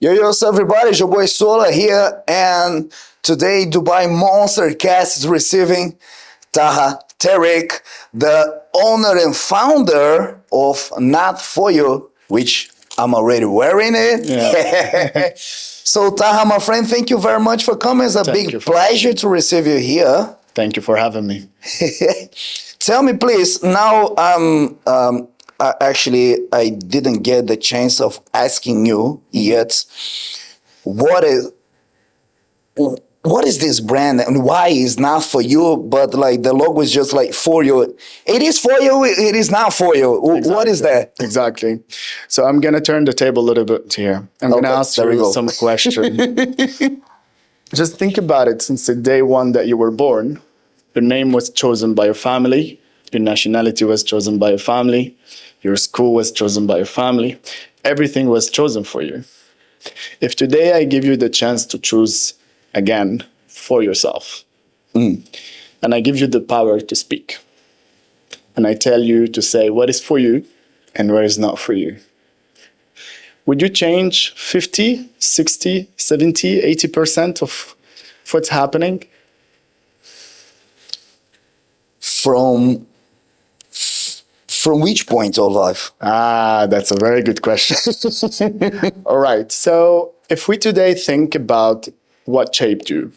Yo, what's up, everybody? It's your boy Sola here, and today Dubai Monster Cast is receiving Taha Terek, the owner and founder of Not For You, which I'm already wearing it. Yeah. So, Taha, my friend, thank you very much for coming. It's a big pleasure to receive you here. Thank you for having me. Tell me, please. Now, I didn't get the chance of asking you yet. What is this brand and why is Not For You? But like the logo is just like for you. It is for you. It is not for you. Exactly. What is that? Exactly. So I'm gonna turn the table a little bit here. I'm gonna ask you some questions. Just think about it. Since the day one that you were born, your name was chosen by your family. Your nationality was chosen by your family. Your school was chosen by your family. Everything was chosen for you. If today I give you the chance to choose again for yourself, and I give you the power to speak, and I tell you to say what is for you and what is not for you, would you change 50, 60, 70, 80% of what's happening? From which point of life? That's a very good question. All right. So if we today think about what shaped you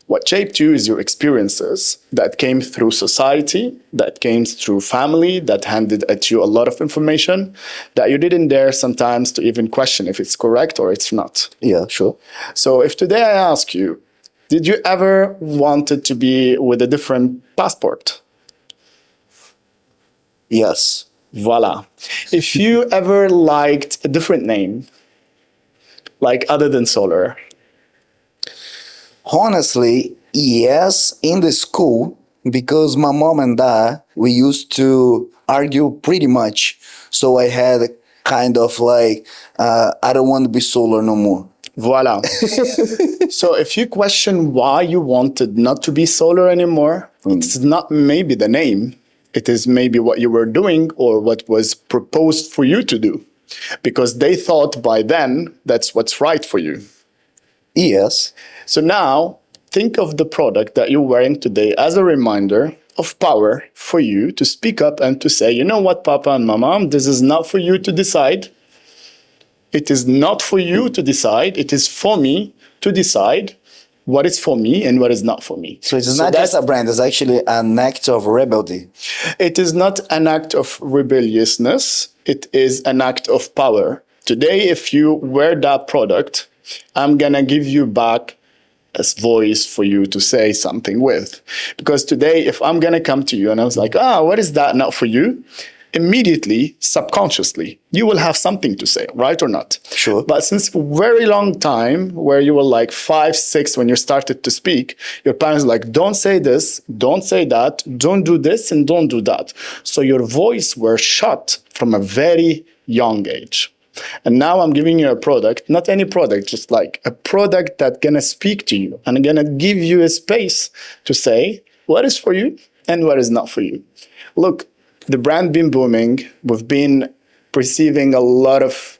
is your experiences that came through society, that came through family, that handed at you a lot of information that you didn't dare sometimes to even question if it's correct or it's not. Yeah, sure. So if today I ask you, did you ever wanted to be with a different passport? Yes. Voila. If you ever liked a different name, like other than Solar? Honestly, yes, in the school, because my mom and dad, we used to argue pretty much. So I had kind of like, I don't want to be Solar no more. Voila. So if you question why you wanted not to be Solar anymore, it's not maybe the name. It is maybe what you were doing or what was proposed for you to do. Because they thought by then that's what's right for you. Yes. So now think of the product that you're wearing today as a reminder of power for you to speak up and to say, you know what, Papa and Mama, this is not for you to decide. It is not for you to decide. It is for me to decide what is for me and what is not for me. So it's not just a brand, it's actually an act of rebellion. It is not an act of rebelliousness. It is an act of power. Today, if you wear that product, I'm gonna give you back a voice for you to say something with. Because today, if I'm gonna come to you and I was like, what is that not for you? Immediately, subconsciously, you will have something to say, right or not? Sure. But since a very long time, where you were like 5, 6, when you started to speak, your parents were like, don't say this, don't say that, don't do this, and don't do that. So your voice were shut from a very young age. And now I'm giving you a product, not any product, just like a product that's gonna speak to you and gonna give you a space to say what is for you and what is not for you. Look, the brand been booming. We've been receiving a lot of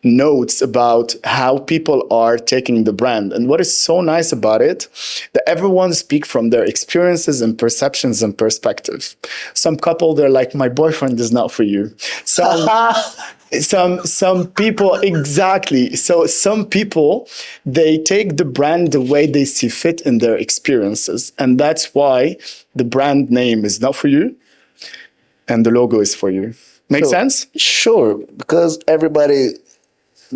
notes about how people are taking the brand. And what is so nice about it, that everyone speak from their experiences and perceptions and perspectives. Some couple, they're like, my boyfriend is not for you. Some people, exactly. So some people, they take the brand the way they see fit in their experiences. And that's why the brand name is not for you and the logo is for you. Make sense? Sure, because everybody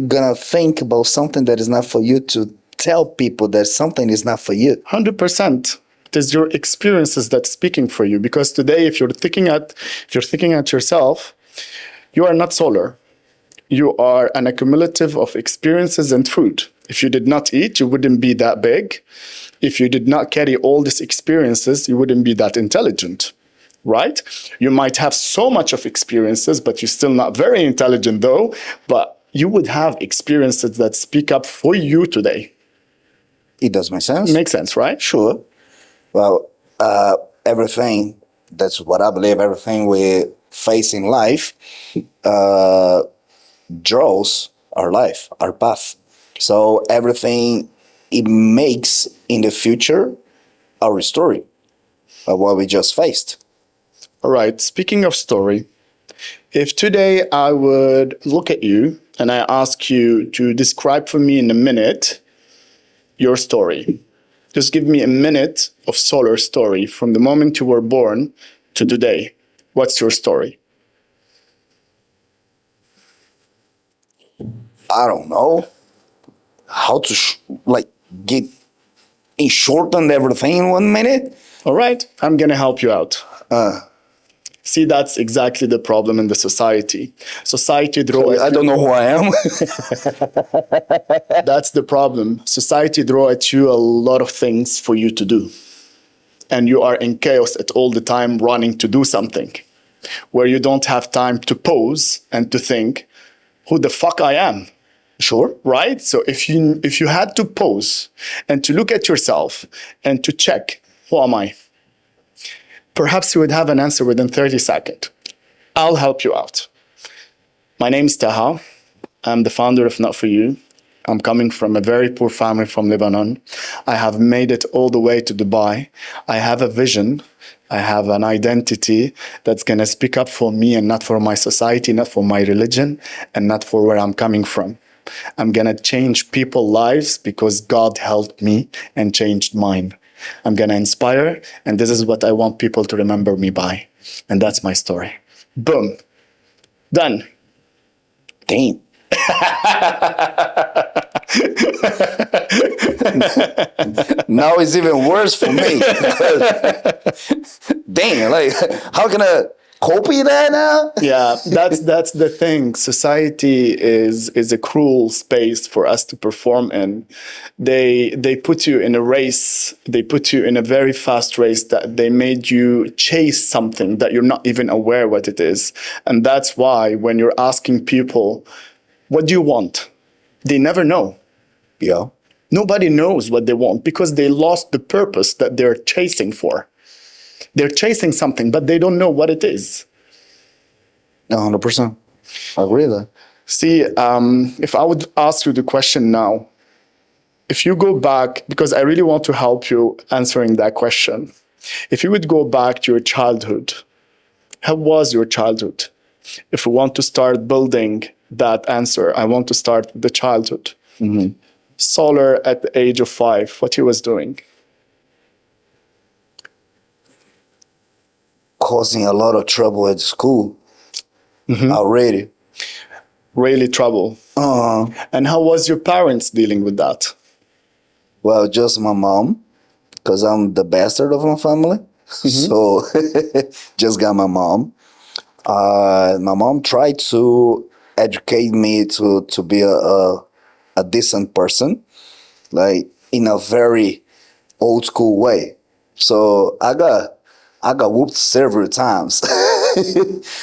gonna think about something that is not for you to tell people that something is not for you. 100%. It is your experiences that's speaking for you. Because today, if you're thinking at yourself, you are not Solar. You are an accumulative of experiences and food. If you did not eat, you wouldn't be that big. If you did not carry all these experiences, you wouldn't be that intelligent, right? You might have so much of experiences, but you're still not very intelligent though, but you would have experiences that speak up for you today. It does make sense. Makes sense, right? Sure. Well, everything, that's what I believe, everything we face in life, draws our life, our path. So everything it makes in the future our story of what we just faced. All right. Speaking of story, if today I would look at you and I ask you to describe for me in a minute your story, just give me a minute of Solar story from the moment you were born to today. What's your story? I don't know how to like get in shorten everything in 1 minute. All right, I'm gonna help you out. See, that's exactly the problem in the society. Society draw. I don't know who I am. That's the problem. Society draw at you a lot of things for you to do, and you are in chaos at all the time, running to do something, where you don't have time to pause and to think, who the fuck I am. Sure. Right? So if you had to pause and to look at yourself and to check, who am I? Perhaps you would have an answer within 30 seconds. I'll help you out. My name is Taha. I'm the founder of Not For You. I'm coming from a very poor family from Lebanon. I have made it all the way to Dubai. I have a vision. I have an identity that's going to speak up for me and not for my society, not for my religion, and not for where I'm coming from. I'm going to change people's lives because God helped me and changed mine. I'm going to inspire, and this is what I want people to remember me by. And that's my story. Boom. Done. Damn. Now it's even worse for me. Damn, like how can I copy that now? Yeah, that's the thing. Society is a cruel space for us to perform in. They put you in a race. They put you in a very fast race that they made you chase something that you're not even aware what it is. And that's why when you're asking people, what do you want? They never know. Yeah. Nobody knows what they want because they lost the purpose that they're chasing for. They're chasing something, but they don't know what it is. 100%. I agree with that. See, if I would ask you the question now, if you go back, because I really want to help you answering that question. If you would go back to your childhood, how was your childhood? If we want to start building that answer, I want to start with the childhood. Mm-hmm. Solar at the age of 5, what he was doing? Causing a lot of trouble at school. Mm-hmm. Already. Really trouble. And how was your parents dealing with that? Well, just my mom, because I'm the bastard of my family. Mm-hmm. So just got my mom. My mom tried to educate me to be a decent person, like in a very old school way. So I got whooped several times.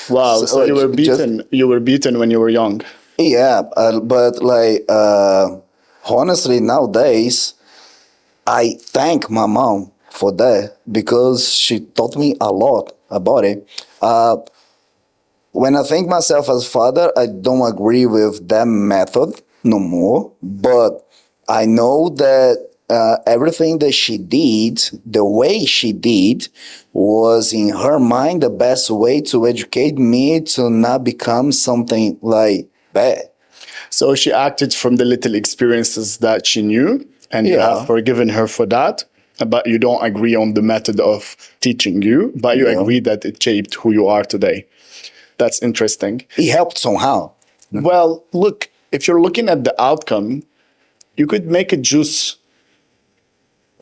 Wow! So you were beaten. You were beaten when you were young. Yeah, but like honestly, nowadays I thank my mom for that because she taught me a lot about it. When I think myself as father, I don't agree with that method no more. But I know that everything that she did, the way she did, was in her mind the best way to educate me to not become something like bad. So she acted from the little experiences that she knew, and you have forgiven her for that. But you don't agree on the method of teaching you, but you agree that it shaped who you are today. That's interesting. It helped somehow. Well, look, if you're looking at the outcome, you could make a juice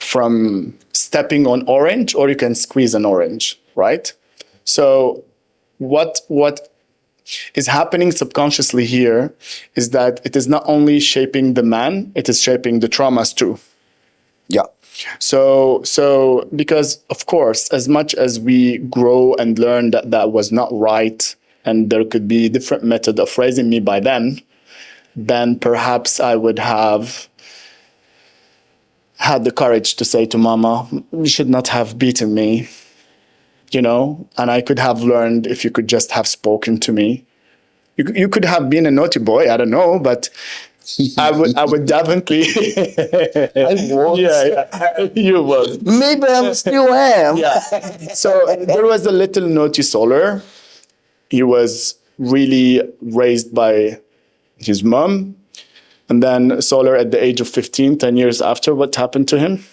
from stepping on orange, or you can squeeze an orange, right? So what is happening subconsciously here is that it is not only shaping the man, it is shaping the traumas too. Yeah. So because of course, as much as we grow and learn that that was not right, and there could be different method of raising me by then perhaps I would have had the courage to say to mama, you should not have beaten me, you know, and I could have learned if you could just have spoken to me. You could have been a naughty boy. I don't know, but I would definitely. I was. Yeah, you was. Maybe I still am. Yeah. So there was a little naughty Solar. He was really raised by his mom. And then Solar, at the age of 15, 10 years after, what happened to him?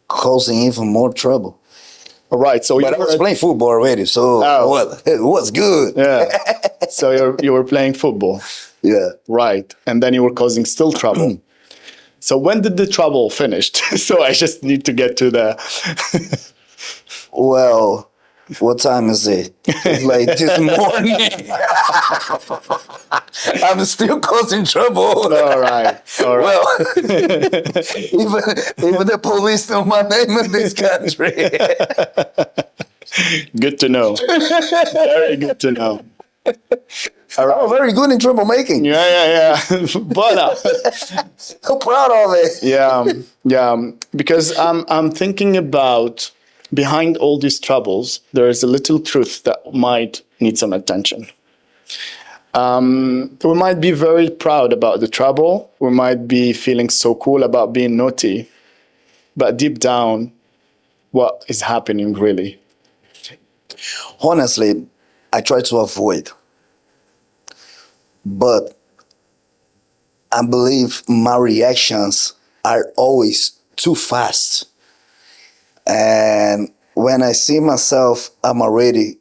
Causing even more trouble. All right. So But I was playing football already, so well, it was good. Yeah. So you were playing football. Yeah. Right. And then you were causing still trouble. So when did the trouble finish? So I just need to get to the... Well, what time is it? It's like this morning. I'm still causing trouble. All right. All right. Well, even the police know my name in this country. Good to know. Very good to know. All right. Oh, very good in troublemaking. Yeah. But So proud of it. yeah. Because I'm thinking about behind all these troubles, there is a little truth that might need some attention. We might be very proud about the trouble. We might be feeling so cool about being naughty. But deep down, what is happening really? Honestly, I try to avoid. But I believe my reactions are always too fast. And when I see myself, I'm already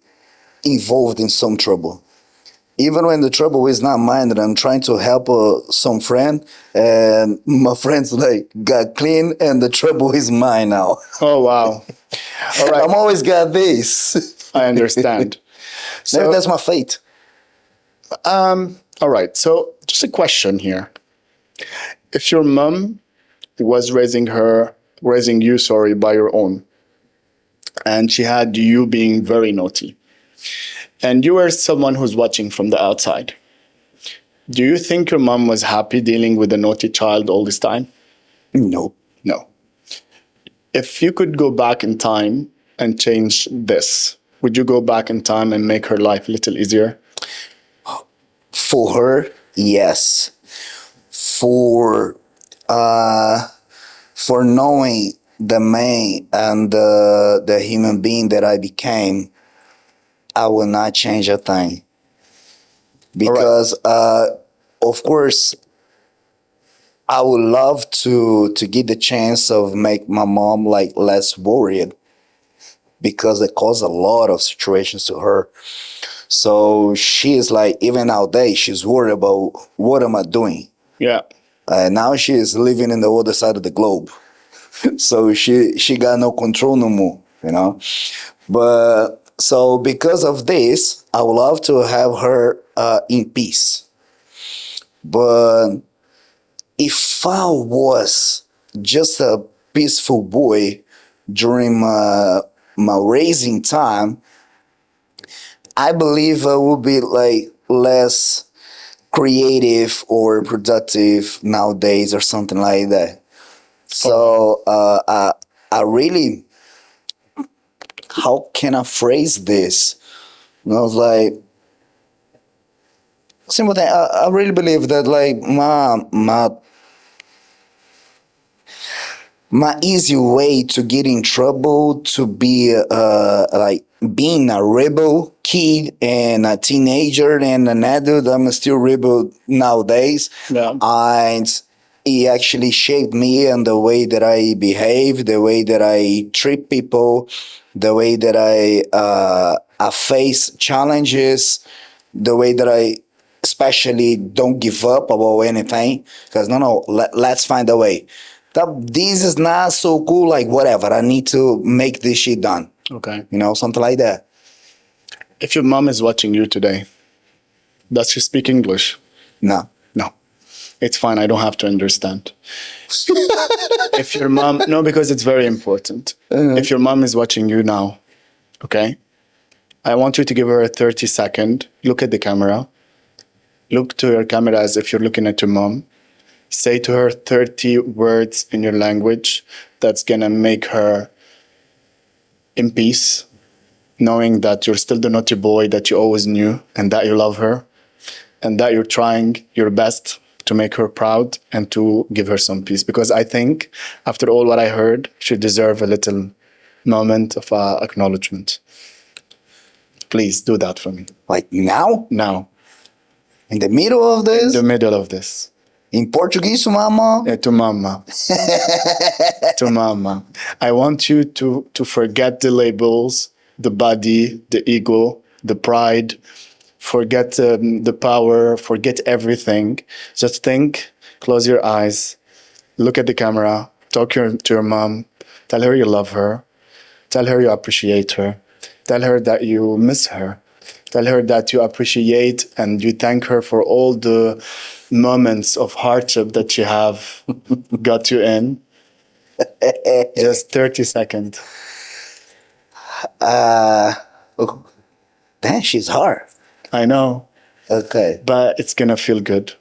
involved in some trouble. Even when the trouble is not mine, and I'm trying to help some friend, and my friends like got clean, and the trouble is mine now. Oh, wow. All right. I'm always got this. I understand. Maybe that's my fate. All right. So just a question here. If your mom was raising you, by your own, and she had you being very naughty, and you were someone who's watching from the outside, do you think your mom was happy dealing with a naughty child all this time? No. No. If you could go back in time and change this, would you go back in time and make her life a little easier? For her, yes. For knowing the man and the human being that I became, I will not change a thing. Because, of course, I would love to get the chance of make my mom like less worried, because it caused a lot of situations to her. So she is like, even nowadays, she's worried about what am I doing. Yeah. Now she is living in the other side of the globe. So she got no control no more, you know. But so because of this, I would love to have her in peace. But if I was just a peaceful boy during my raising time, I believe I would be like less creative or productive nowadays or something like that. So I really, how can I phrase this? And I was like, simple thing. I really believe that like my easy way to get in trouble, to be like being a rebel kid and a teenager and an adult. I'm still rebel nowadays. Yeah. And it actually shaped me and the way that I behave, the way that I treat people, the way that I face challenges, the way that I especially don't give up about anything. Because let's find a way. This is not so cool, like whatever, I need to make this shit done. Okay. You know, something like that. If your mom is watching you today, does she speak English? No. No. It's fine. I don't have to understand. If your mom, no, because it's very important. If your mom is watching you now, okay, I want you to give her a 30-second, look at the camera, look to your camera as if you're looking at your mom. Say to her 30 words in your language that's going to make her in peace knowing that you're still the naughty boy that you always knew, and that you love her, and that you're trying your best to make her proud and to give her some peace. Because I think, after all what I heard, she deserves a little moment of acknowledgement. Please do that for me. Like now? Now. In the middle of this? In the middle of this. In Portuguese, mama? To mama. To mama. I want you to forget the labels, the body, the ego, the pride, forget the power, forget everything. Just think, close your eyes, look at the camera, talk to your mom, tell her you love her, tell her you appreciate her, tell her that you miss her, tell her that you appreciate and you thank her for all the moments of hardship that she have got you in. Just 30 seconds. Oh, damn, she's hard. I know. Okay. But it's gonna feel good.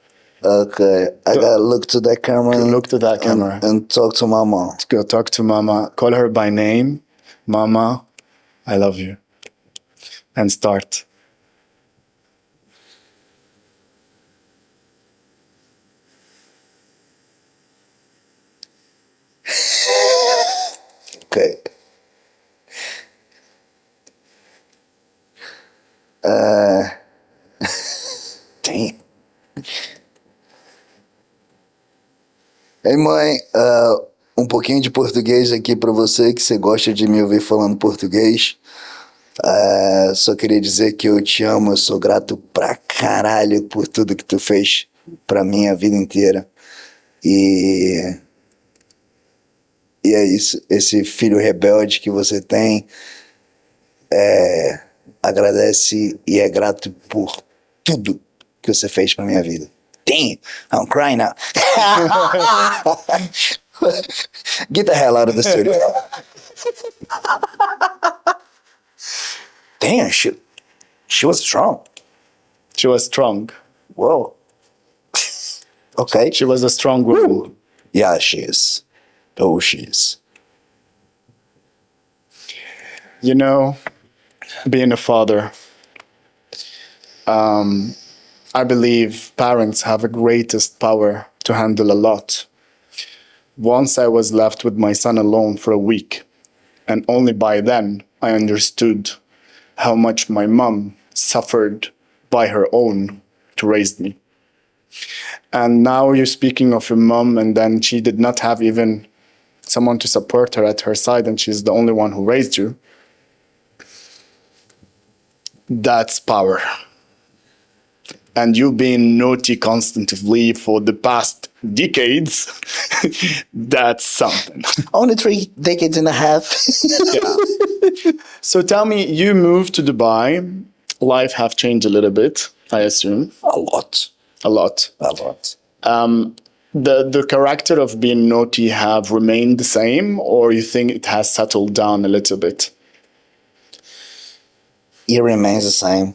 Okay. I gotta look to that camera. Look to that camera. And talk to my mom. Go talk to mama. Call her by name. Mama, I love you. And start. Okay. Damn. Ei, mãe, um pouquinho de português aqui pra você, que você gosta de me ouvir falando português. Só queria dizer que eu te amo, eu sou grato pra caralho por tudo que tu fez pra mim a vida inteira. E é isso, esse filho rebelde que você tem, agradece e é grato por tudo que você fez pra minha vida. Damn, I'm crying now. Get the hell out of the studio. Damn, she was strong. She was strong. Whoa. Okay. She was a strong woman. Yeah, she is. Oh, she is. You know, being a father, I believe parents have the greatest power to handle a lot. Once I was left with my son alone for a week, and only by then I understood how much my mom suffered by her own to raise me. And now you're speaking of your mom, and then she did not have even someone to support her at her side, and she's the only one who raised you. That's power. And you being naughty constantly for the past decades, that's something. Only 3 decades and a half. Yeah. So tell me, you moved to Dubai. Life have changed a little bit, I assume. A lot. A lot. A lot. The character of being naughty have remained the same, or you think it has settled down a little bit? It remains the same.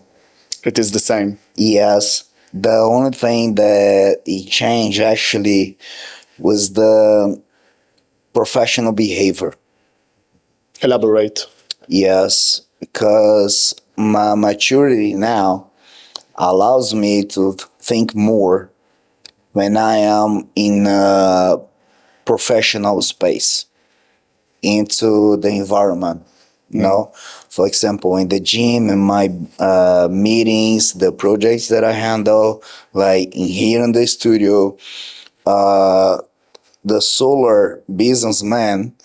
It is the same. Yes. The only thing that it changed actually was the professional behavior. Elaborate. Yes, because my maturity now allows me to think more when I am in a professional space into the environment. You know, for example, in the gym, in my meetings, the projects that I handle, like here in the studio, the solar businessman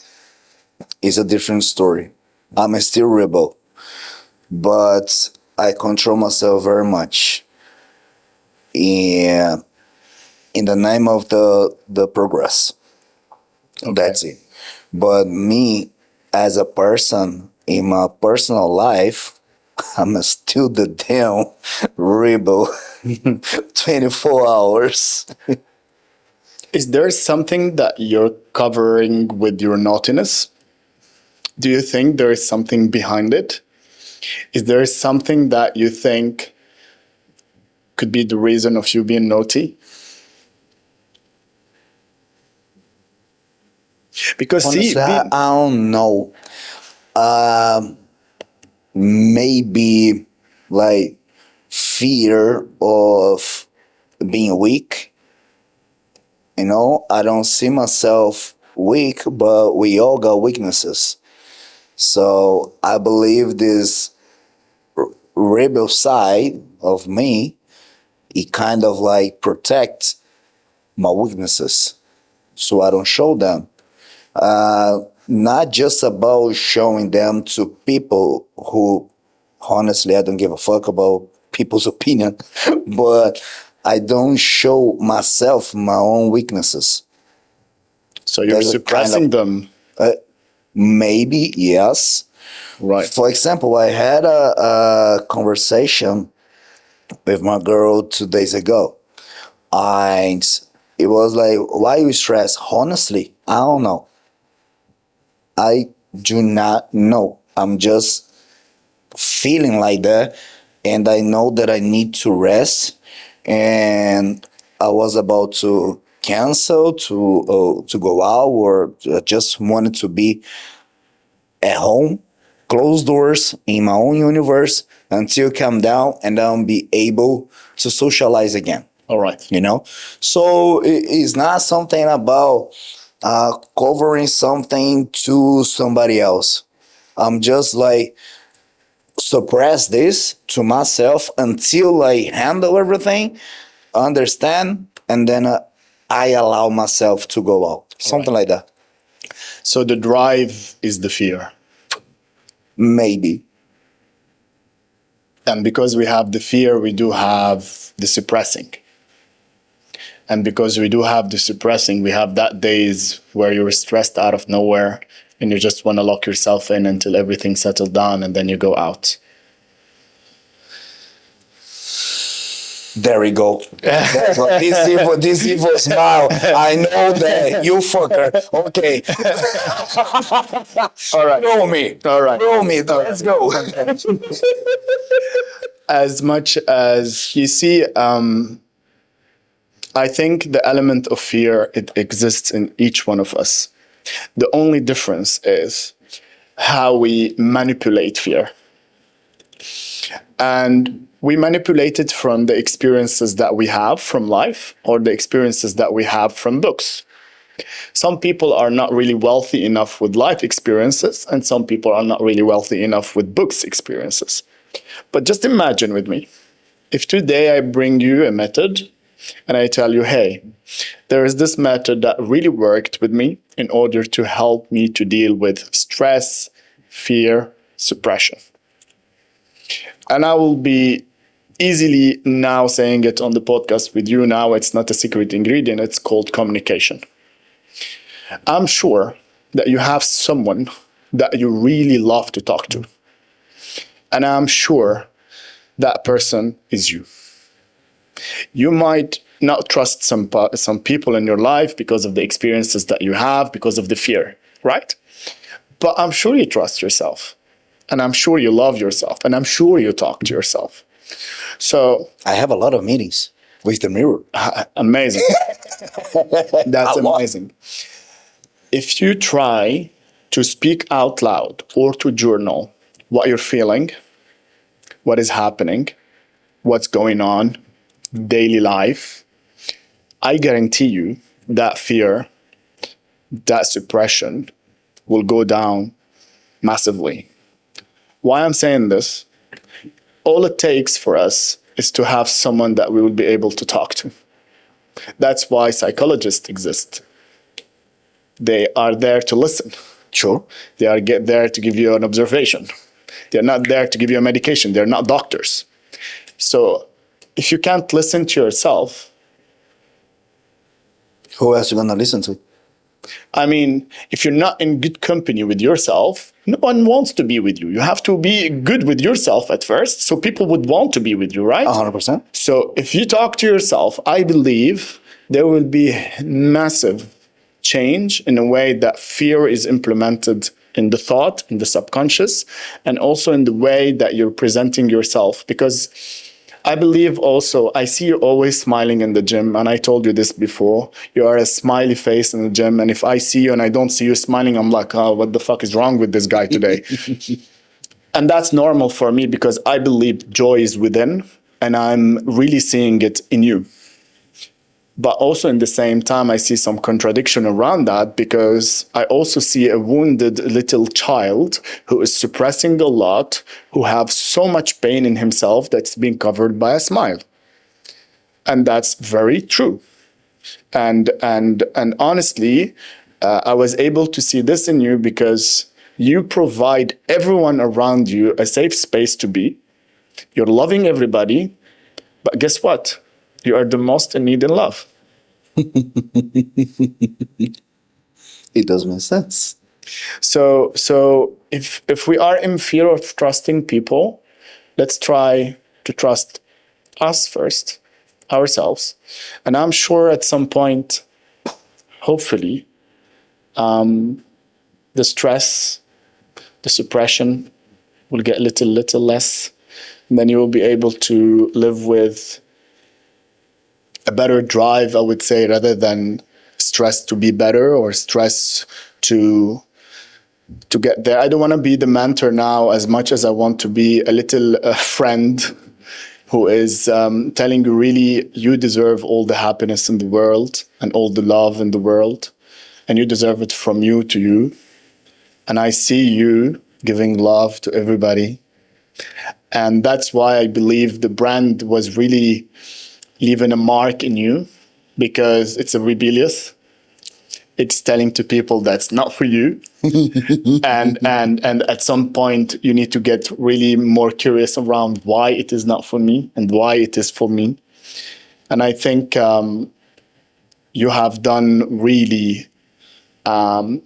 is a different story. I'm still rebel, but I control myself very much in the name of the progress. Okay. That's it. But me as a person in my personal life, I'm still the damn rebel 24 hours. Is there something that you're covering with your naughtiness? Do you think there is something behind it? Is there something that you think could be the reason of you being naughty? Because honestly, I don't know. maybe like fear of being weak. You know, I don't see myself weak, but we all got weaknesses. So I believe this rebel side of me, it kind of like protects my weaknesses so I don't show them. Not just about showing them to people who, honestly, I don't give a fuck about people's opinion, but I don't show myself my own weaknesses. So you're There's a suppressing them. Maybe, yes. Right. For example, I had a conversation with my girl 2 days ago. And it was like, why you stress? Honestly, I don't know. I do not know. I'm just feeling like that. And I know that I need to rest. And I was about to cancel to go out, or I just wanted to be at home, close doors in my own universe until calm down, and I'll be able to socialize again. All right. You know, so it's not something about covering something to somebody else. I'm just like suppress this to myself until I handle everything, understand, and then I allow myself to go out. Something like that. So the drive is the fear. Maybe. And because we have the fear, we do have the suppressing. And because we do have the suppressing, we have that days where you're stressed out of nowhere and you just want to lock yourself in until everything settles down, and then you go out. There we go. That's what this evil smile. I know that, you fucker. Okay. All right. Throw me. All right. Throw me. Let's go. As much as you see, I think the element of fear, it exists in each one of us. The only difference is how we manipulate fear. And we manipulate it from the experiences that we have from life, or the experiences that we have from books. Some people are not really wealthy enough with life experiences, and some people are not really wealthy enough with books experiences. But just imagine with me, if today I bring you a method and I tell you, hey, there is this method that really worked with me in order to help me to deal with stress, fear, suppression. And I will be easily now saying it on the podcast with you now. It's not a secret ingredient. It's called communication. I'm sure that you have someone that you really love to talk to. And I'm sure that person is you. You might not trust some people in your life because of the experiences that you have, because of the fear, right? But I'm sure you trust yourself. And I'm sure you love yourself. And I'm sure you talk to yourself. So I have a lot of meetings with the mirror. Amazing. That's amazing. If you try to speak out loud or to journal what you're feeling, what is happening, what's going on, daily life, I guarantee you that fear, that suppression will go down massively. Why I'm saying this? All it takes for us is to have someone that we will be able to talk to. That's why psychologists exist. They are there to listen. Sure. They are there to give you an observation. They're not there to give you a medication. They're not doctors. So if you can't listen to yourself, who else are you going to listen to? I mean, if you're not in good company with yourself, no one wants to be with you. You have to be good with yourself at first, so people would want to be with you, right? 100%. So if you talk to yourself, I believe there will be massive change in a way that fear is implemented in the thought, in the subconscious, and also in the way that you're presenting yourself. Because I believe also, I see you always smiling in the gym, and I told you this before, you are a smiley face in the gym, and if I see you and I don't see you smiling, I'm like, oh, what the fuck is wrong with this guy today? And that's normal for me because I believe joy is within and I'm really seeing it in you. But also in the same time, I see some contradiction around that because I also see a wounded little child who is suppressing a lot, who have so much pain in himself that's being covered by a smile. And that's very true. And honestly, I was able to see this in you because you provide everyone around you a safe space to be. You're loving everybody, but guess what? You are the most in need in love. It does make sense. So if we are in fear of trusting people, let's try to trust us first, ourselves. And I'm sure at some point, hopefully, the stress, the suppression will get little less. And then you will be able to live with a better drive, I would say, rather than stress to be better or stress to get there. I don't want to be the mentor now as much as I want to be a little friend who is telling you really you deserve all the happiness in the world and all the love in the world, and you deserve it from you to you. And I see you giving love to everybody. And that's why I believe the brand was really leaving a mark in you, because it's a rebellious. It's telling to people that's not for you. and at some point you need to get really more curious around why it is not for me and why it is for me. And I think you have done really a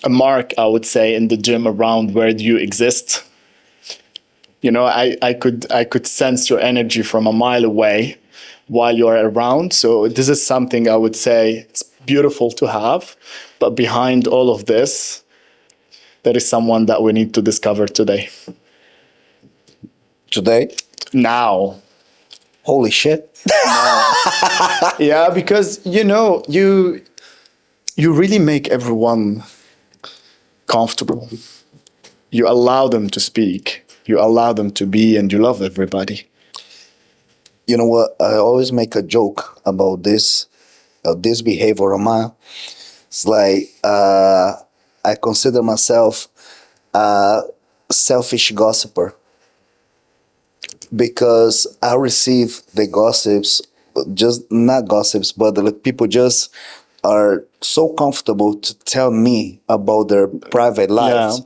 mark, I would say, in the gym around where you exist. You know, I could sense your energy from a mile away while you're around. So this is something I would say it's beautiful to have. But behind all of this, there is someone that we need to discover today. Today? Now. Holy shit. Yeah, because, you know, you really make everyone comfortable. You allow them to speak. You allow them to be, and you love everybody. You know what? I always make a joke about this behavior of mine. It's like I consider myself a selfish gossiper because I receive the gossips, just not gossips, but the people just are so comfortable to tell me about their private lives,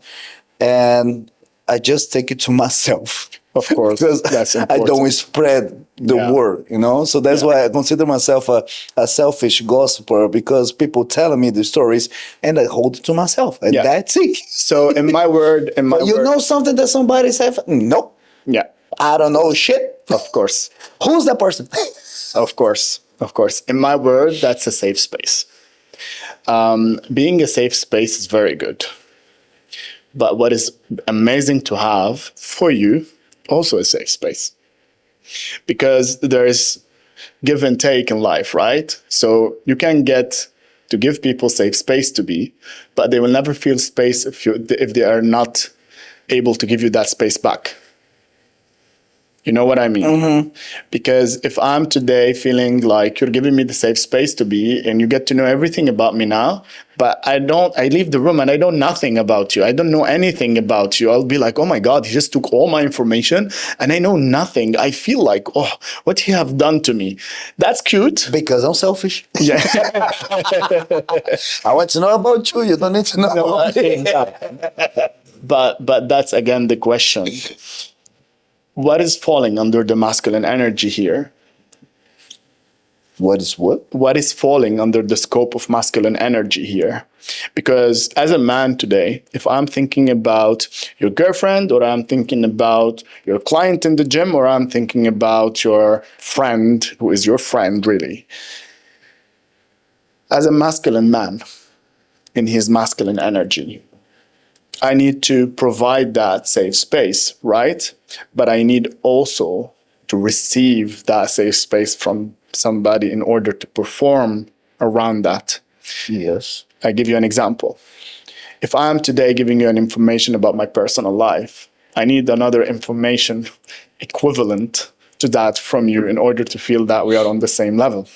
and I just take it to myself. Of course, because I don't spread the word, you know? So that's why I consider myself a selfish gossiper, because people telling me the stories and I hold it to myself. And that's it. So in my word, you know something that somebody said? Nope. Yeah. I don't know shit. Of course. Who's that person? Of course. Of course. In my word, that's a safe space. Being a safe space is very good. But what is amazing to have for you, also a safe space, because there is give and take in life, right? So you can get to give people safe space to be, but they will never feel space if they are not able to give you that space back. You know what I mean? Mm-hmm. Because if I'm today feeling like you're giving me the safe space to be, and you get to know everything about me now, but I leave the room and I know nothing about you. I don't know anything about you. I'll be like, oh my God, he just took all my information and I know nothing. I feel like, oh, what he have done to me. That's cute. Because I'm selfish. Yeah. I want to know about you. You don't need to know about me. But that's again the question. What is falling under the masculine energy here? What is what? What is falling under the scope of masculine energy here? Because as a man today, if I'm thinking about your girlfriend, or I'm thinking about your client in the gym, or I'm thinking about your friend, who is your friend really, as a masculine man in his masculine energy, I need to provide that safe space, right? But I need also to receive that safe space from somebody in order to perform around that. Yes. I give you an example. If I'm today giving you an information about my personal life, I need another information equivalent to that from you in order to feel that we are on the same level.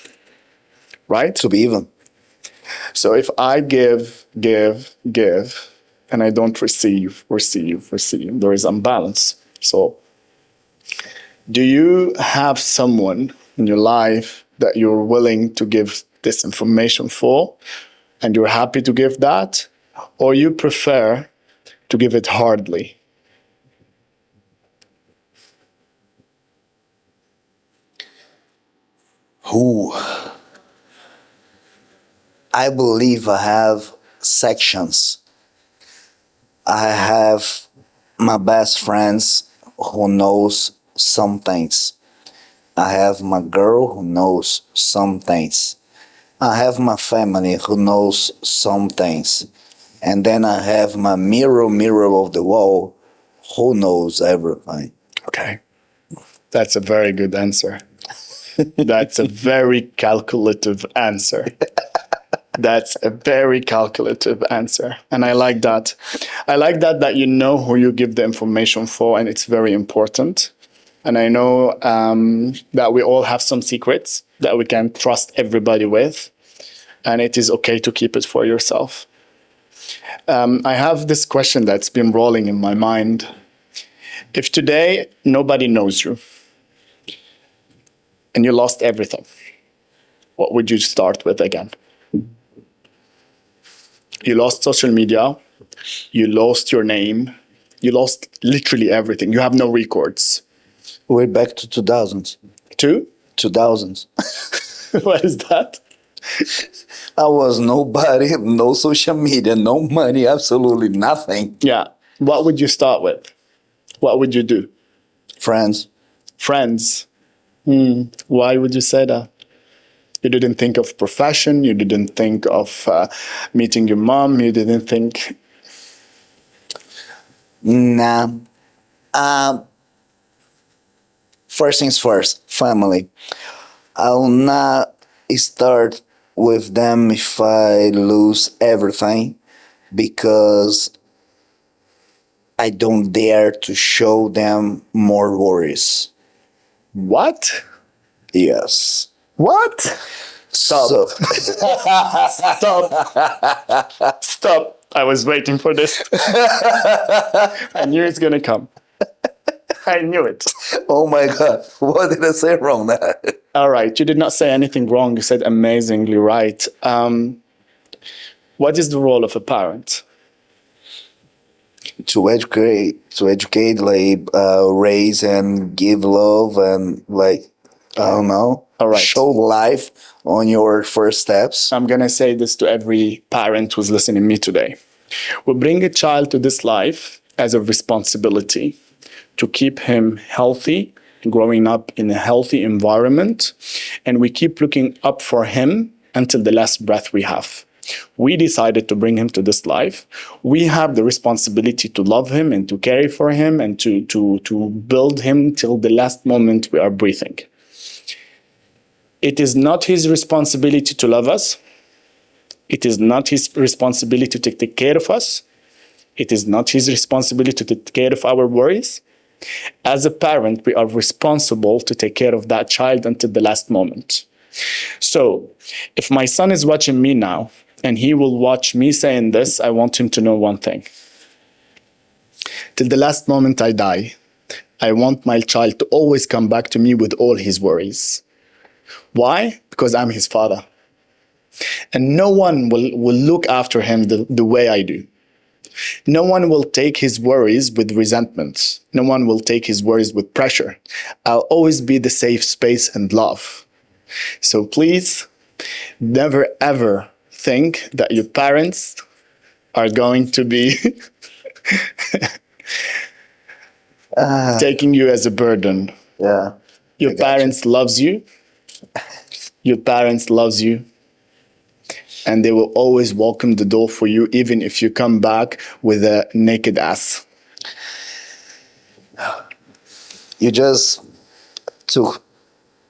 Right? To be even. So if I give, and I don't receive, there is imbalance. So do you have someone in your life that you're willing to give this information for, and you're happy to give that, or you prefer to give it hardly? Who? I believe I have sections. I have my best friends who knows some things. I have my girl who knows some things. I have my family who knows some things. And then I have my mirror of the wall who knows everything. Okay. That's a very good answer. That's a very calculative answer. That's a very calculative answer. And I like that. I like that you know who you give the information for, and it's very important. And I know that we all have some secrets that we can trust everybody with, and it is okay to keep it for yourself. I have this question that's been rolling in my mind. If today nobody knows you and you lost everything, what would you start with again? You lost social media, you lost your name, you lost literally everything. You have no records. We're back to 2000s. To? 2000s. What is that? I was nobody, no social media, no money, absolutely nothing. Yeah. What would you start with? What would you do? Friends. Friends. Why would you say that? You didn't think of profession. You didn't think of meeting your mom. You didn't think. Nah. First things first, family. I'll not start with them if I lose everything, because I don't dare to show them more worries. What? Yes. What? Stop. So, Stop. Stop. I was waiting for this. I knew it's going to come. I knew it. oh my God, what did I say wrong there? All right. You did not say anything wrong. You said amazingly right. What is the role of a parent? To educate, like raise and give love and like, I don't know, All right. show life on your first steps. I'm going to say this to every parent who's listening to me today. We bring a child to this life as a responsibility to keep him healthy, growing up in a healthy environment, and we keep looking up for him until the last breath we have. We decided to bring him to this life. We have the responsibility to love him and to care for him and to build him till the last moment we are breathing. It is not his responsibility to love us. It is not his responsibility to take care of us. It is not his responsibility to take care of our worries. As a parent, we are responsible to take care of that child until the last moment. So, if my son is watching me now, and he will watch me saying this, I want him to know one thing. Till the last moment I die, I want my child to always come back to me with all his worries. Why? Because I'm his father. And no one will look after him the way I do. No one will take his worries with resentment. No one will take his worries with pressure. I'll always be the safe space and love. So please, never ever think that your parents are going to be taking you as a burden. Yeah. Your parents loves you. Your parents loves you. And they will always welcome the door for you, even if you come back with a naked ass. You just took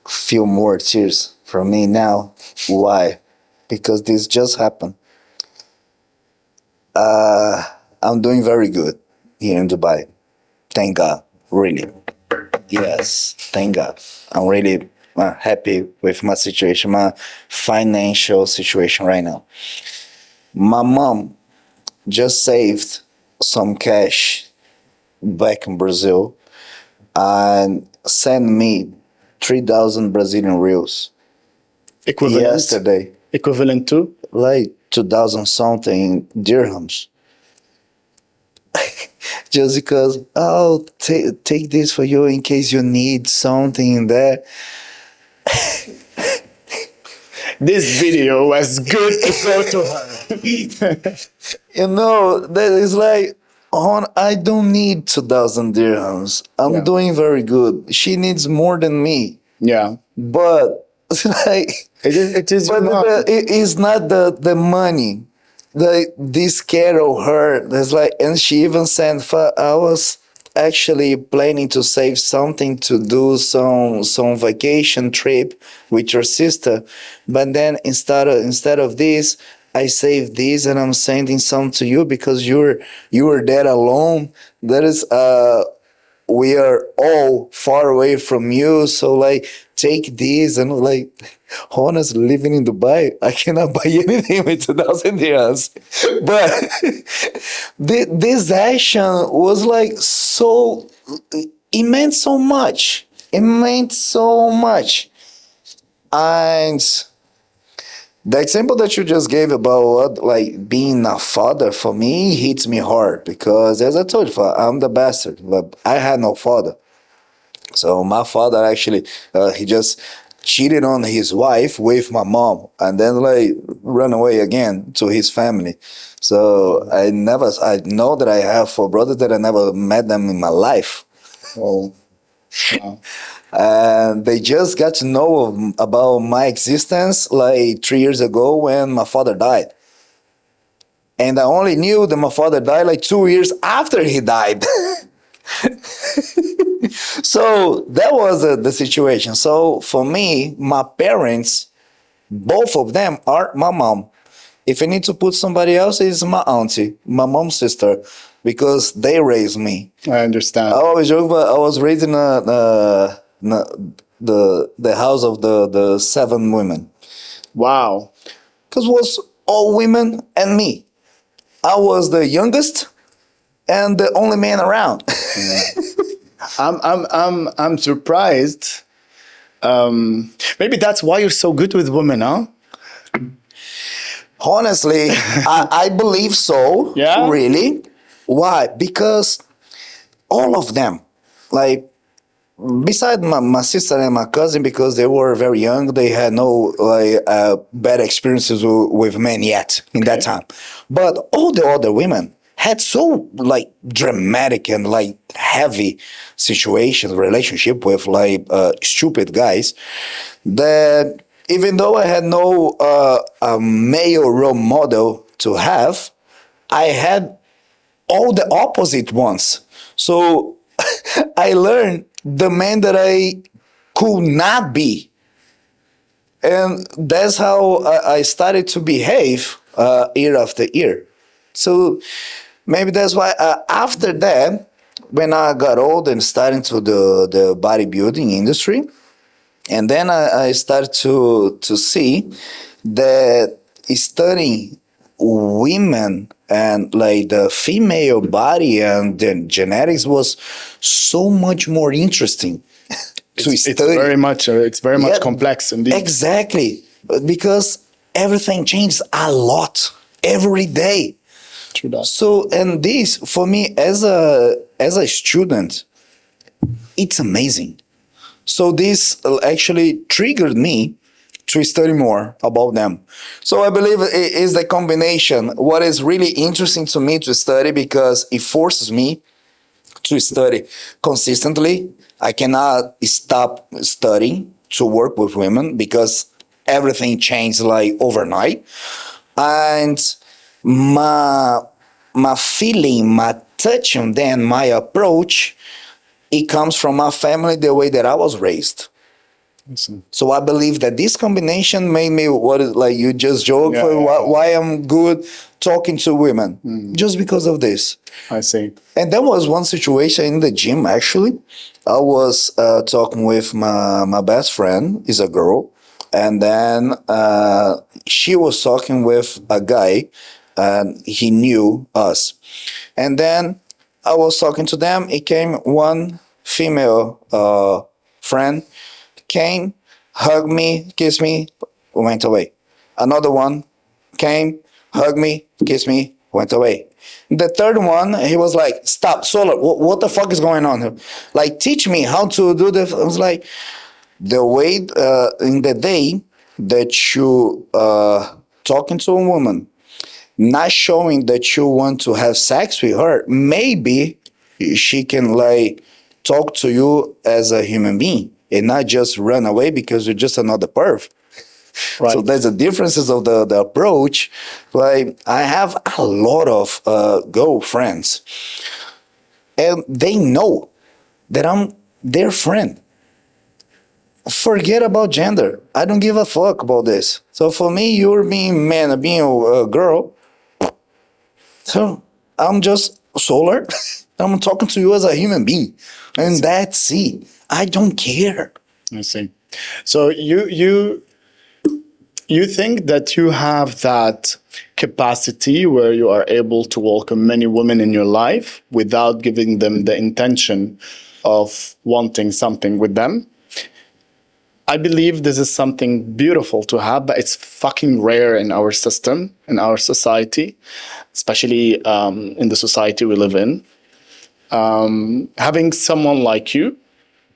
a few more tears from me now. Why? Because this just happened. I'm doing very good here in Dubai. Thank God, really. Yes, thank God. I'm really happy with my situation, my financial situation right now. My mom just saved some cash back in Brazil and sent me 3,000 Brazilian reals Equivalent? yesterday, Equivalent to? like 2,000 something dirhams. Just because, oh, take this for you in case you need something in there. This video was good to go to her. That is like, I don't need 2,000 dirhams. I'm Yeah. doing very good. She needs more than me. Yeah. But it's like, It is your but mom. it is not the money. This care of her. There's like, and she even said, I was actually planning to save something to do some vacation trip with your sister, but then instead of this, I saved this and I'm sending some to you because you were there alone. That is we are all far away from you, so like take these. And like, honestly, living in Dubai, I cannot buy anything with 2,000 dirhams. But this action was like so, it meant so much. It meant so much. And the example that you just gave about what, like being a father for me hits me hard because, as I told you, I'm the bastard, but I had no father. So my father actually, he just cheated on his wife with my mom, and then like run away again to his family. So I know that I have four brothers that I never met them in my life. Oh. Wow. And they just got to know about my existence like 3 years ago when my father died. And I only knew that my father died like 2 years after he died. So that was the situation. So for me, my parents, both of them are my mom. If I need to put somebody else, it's my auntie, my mom's sister, because they raised me. I understand. I always joke, but I was raised in the house of the seven women. Wow. Because it was all women and me. I was the youngest and the only man around. I'm surprised. Maybe that's why you're so good with women, huh? Honestly, I believe so. Yeah? Really. Why? Because all of them, like, beside my sister and my cousin, because they were very young, they had no like bad experiences with men yet in that time. But all the other women had so like dramatic and like heavy situations, relationship with like stupid guys, that even though I had no a male role model to have, I had all the opposite ones. So I learned the man that I could not be. And that's how I started to behave year after year. So maybe that's why after that, when I got old and started to the bodybuilding industry, and then I started to see that studying women and like the female body and the genetics was so much more interesting to It's study. it's very much Yeah, complex indeed. Exactly. Because everything changes a lot every day. True that. So, and this for me as a student, it's amazing. So this actually triggered me to study more about them. So I believe it is the combination. What is really interesting to me to study because it forces me to study consistently. I cannot stop studying to work with women because everything changed like overnight. And my my feeling, my touch on them, my approach, it comes from my family, the way that I was raised. Listen. So I believe that this combination made me what is like you just joke Yeah, for yeah, why, yeah. why I'm good talking to women just because of this. I see. And there was one situation in the gym, actually. I was talking with my best friend, is a girl, and then she was talking with a guy, and he knew us. And then I was talking to them. It came one female friend, came, hugged me, kissed me, went away. Another one came, hugged me, kissed me, went away. The third one, he was like, "Stop, Solar, what the fuck is going on here? Like, teach me how to do this." I was like, the way in the day that you talking to a woman, not showing that you want to have sex with her, maybe she can like talk to you as a human being and not just run away because you're just another perv. Right. So there's the differences of the approach. Like, I have a lot of girlfriends, and they know that I'm their friend. Forget about gender. I don't give a fuck about this. So for me, you're being man, being a girl. So I'm just Solar. I'm talking to you as a human being, and that's it. I don't care. I see. So you think that you have that capacity where you are able to welcome many women in your life without giving them the intention of wanting something with them. I believe this is something beautiful to have, but it's fucking rare in our system, in our society, especially in the society we live in. Having someone like you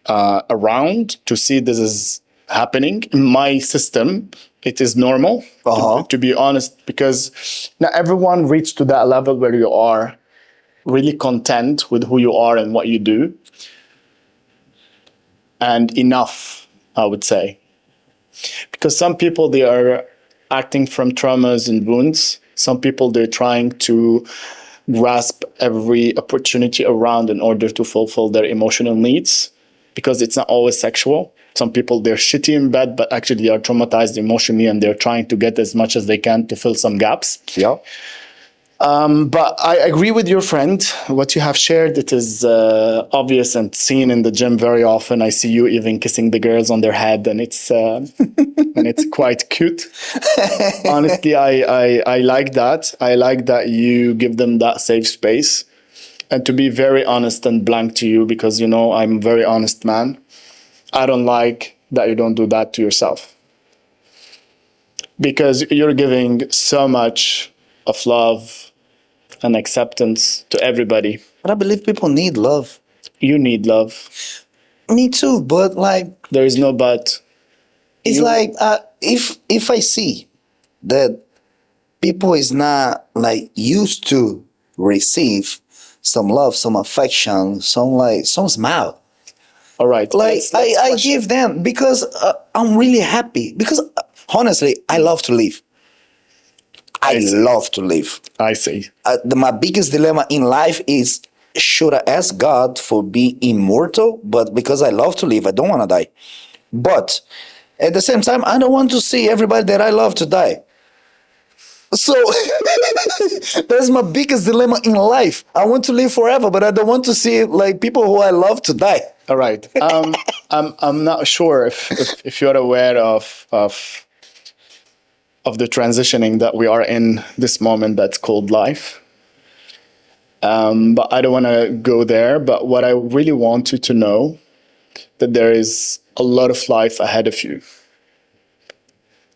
around to see this is happening in my system, it is normal, to be honest, because not everyone reached to that level where you are really content with who you are and what you do. And enough, I would say. Because some people, they are acting from traumas and wounds. Some people, they're trying to grasp every opportunity around in order to fulfill their emotional needs, because it's not always sexual. Some people, they're shitty in bed, but actually they are traumatized emotionally and they're trying to get as much as they can to fill some gaps. Yeah. But I agree with your friend. What you have shared, it is obvious and seen in the gym very often. I see you even kissing the girls on their head, and it's and it's quite cute. Honestly, I like that. I like that you give them that safe space. And to be very honest and blank to you, because, you know, I'm a very honest man, I don't like that you don't do that to yourself. Because you're giving so much of love and acceptance to everybody. But I believe people need love. You need love. Me too, but like, There is no but. it's like if I see that people is not like used to receive some love, some affection, some smile. All right. Like I give them because I'm really happy because honestly I love to live. I love to live. I see. My biggest dilemma in life is, should I ask God for being immortal? But because I love to live, I don't want to die. But at the same time, I don't want to see everybody that I love to die. So that's my biggest dilemma in life. I want to live forever, but I don't want to see like people who I love to die. All right. I'm not sure if you're aware of the transitioning that we are in this moment that's called life. But I don't want to go there. But what I really want you to know, that there is a lot of life ahead of you.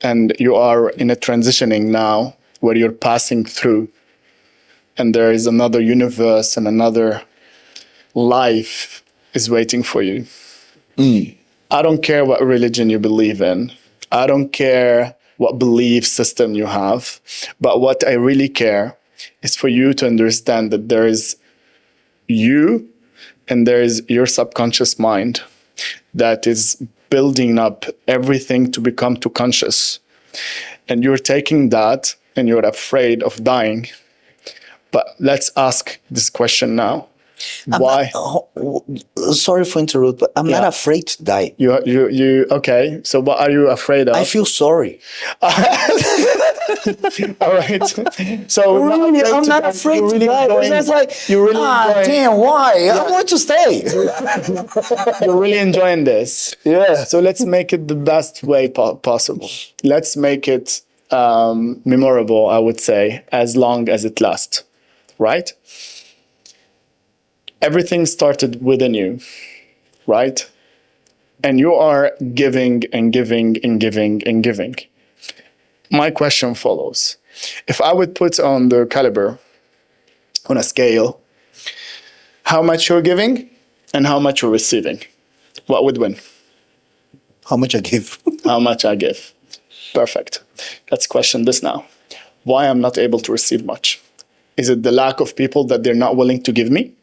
And you are in a transitioning now where you're passing through. And there is another universe and another life is waiting for you. I don't care what religion you believe in. I don't care what belief system you have. But what I really care is for you to understand that there is you and there is your subconscious mind that is building up everything to become too conscious. And you're taking that and you're afraid of dying. But let's ask this question now. Why? Sorry for interrupt, but I'm not afraid to die. You okay. So what are you afraid of? I feel sorry. All right. So Really, I'm not afraid to die. It's like, you're really damn, why? I want to stay. You're really enjoying this. Yeah. So let's make it the best way possible. Let's make it memorable, I would say, as long as it lasts, right? Everything started within you, right? And you are giving and giving and giving and giving. My question follows. If I would put on the caliber on a scale, how much you're giving and how much you're receiving, what would win? How much I give? How much I give. Perfect. Let's question this now. Why I'm not able to receive much? Is it the lack of people that they're not willing to give me?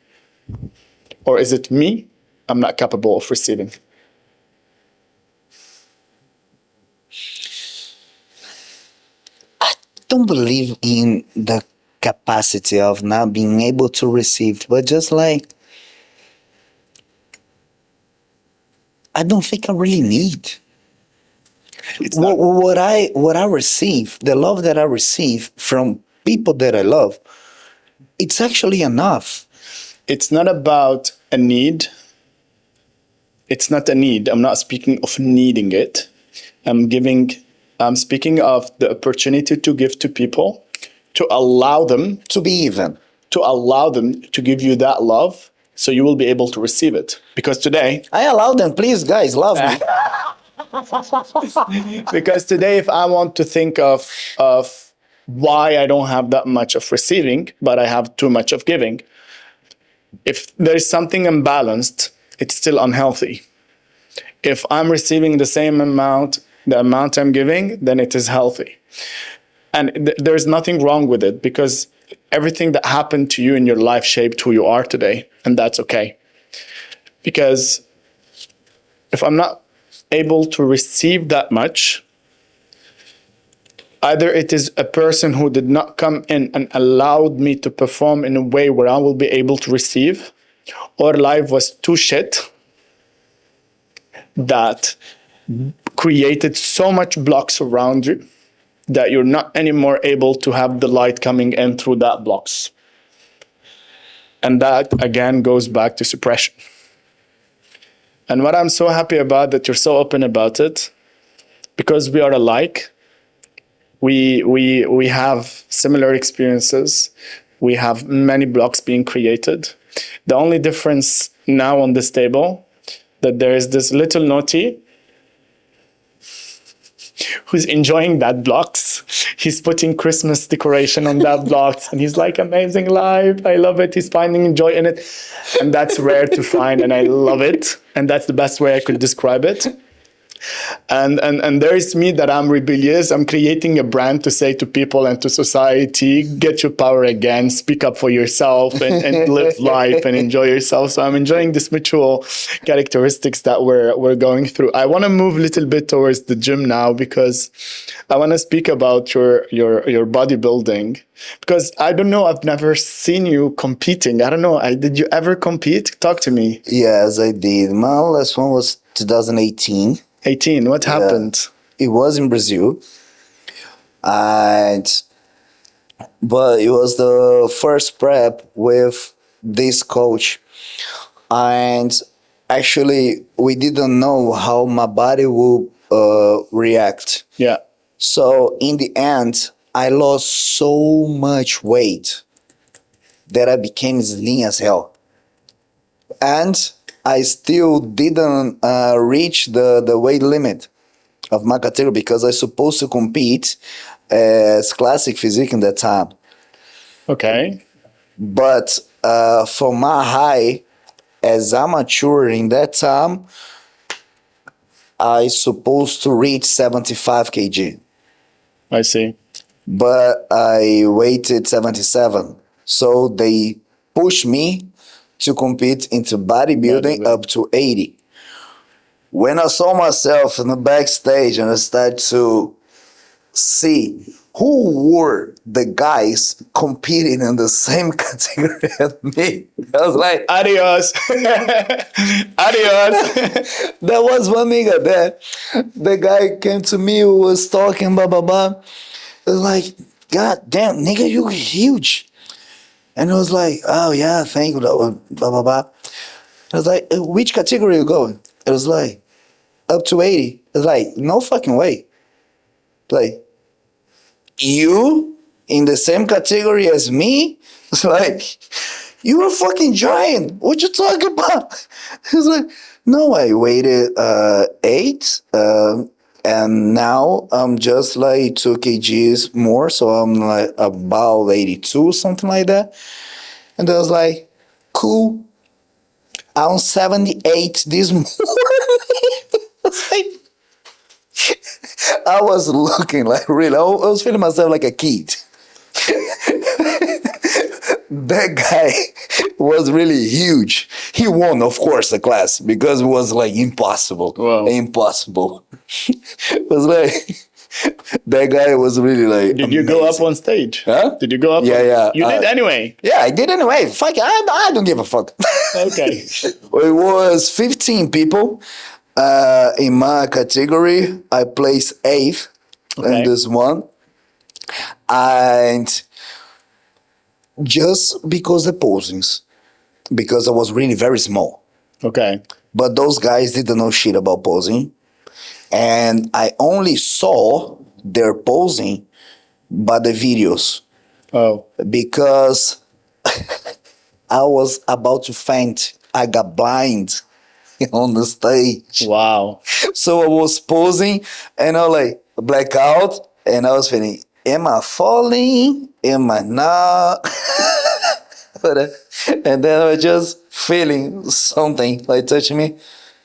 Or is it me? I'm not capable of receiving. I don't believe in the capacity of not being able to receive, but just like, I don't think I really need. What I receive, the love that I receive from people that I love, it's actually enough. It's not about a need. It's not a need. I'm not speaking of needing it. I'm speaking of the opportunity to give to people, to allow them to be even, to allow them to give you that love so you will be able to receive it. Because today, I allow them, please guys, love me. Because today, if I want to think of why I don't have that much of receiving, but I have too much of giving, if there's something imbalanced, it's still unhealthy. If I'm receiving the same amount, the amount I'm giving, then it is healthy. And there's nothing wrong with it because everything that happened to you in your life shaped who you are today. And that's okay. Because if I'm not able to receive that much, either it is a person who did not come in and allowed me to perform in a way where I will be able to receive, or life was too shit that created so much blocks around you that you're not anymore able to have the light coming in through that blocks. And that again goes back to suppression. And what I'm so happy about that you're so open about it, because we are alike. We have similar experiences. We have many blocks being created. The only difference now on this table, that there is this little naughty who's enjoying that blocks. He's putting Christmas decoration on that blocks and he's like, amazing life, I love it. He's finding joy in it. And that's rare to find and I love it. And that's the best way I could describe it. And there is me that I'm rebellious. I'm creating a brand to say to people and to society, get your power again, speak up for yourself and live life and enjoy yourself. So I'm enjoying this mutual characteristics that we're going through. I want to move a little bit towards the gym now because I want to speak about your bodybuilding. Because I don't know, I've never seen you competing. I don't know, did you ever compete? Talk to me. Yes, I did. My last one was 2018. 18, what happened? It was in Brazil. But it was the first prep with this coach. And actually, we didn't know how my body would react. Yeah. So in the end, I lost so much weight that I became as lean as hell. And I still didn't reach the weight limit of my category because I was supposed to compete as classic physique in that time. Okay. But for my high, as I mature in that time, I supposed to reach 75 kg. I see. But I weighted 77. So they pushed me to compete into bodybuilding up to 80. When I saw myself in the backstage and I started to see who were the guys competing in the same category as me. I was like, Adios. Adios. there was one nigga there. The guy came to me who was talking, blah, blah, blah. It was like, God damn, nigga, you huge. And I was like, oh, yeah, thank you, blah, blah, blah. I was like, which category you going? It was like, up to 80. It's like, no fucking way. Like, you in the same category as me? It's like, you're a fucking giant. What you talking about? It's like, no, I waited 8, and now I'm just like 2 kgs more, so I'm like about 82, something like that. And I was like, cool. I'm 78 this morning. I was looking like really, I was feeling myself like a kid. That guy was really huge. He won, of course, the class because it was like impossible. Wow. Impossible. It was like, that guy was really like Did you go up on stage? Huh? Did you go up? Yeah. You did anyway. Yeah, I did anyway. Fuck, I don't give a fuck. Okay. It was 15 people in my category. I placed 8th in this one. And just because the posings, because I was really very small. Okay. But those guys didn't know shit about posing. And I only saw their posing by the videos. Oh. Because I was about to faint. I got blind on the stage. Wow. So I was posing and I was like blackout and I was feeling, am I falling? Am I not? And then I was just feeling something like touching me.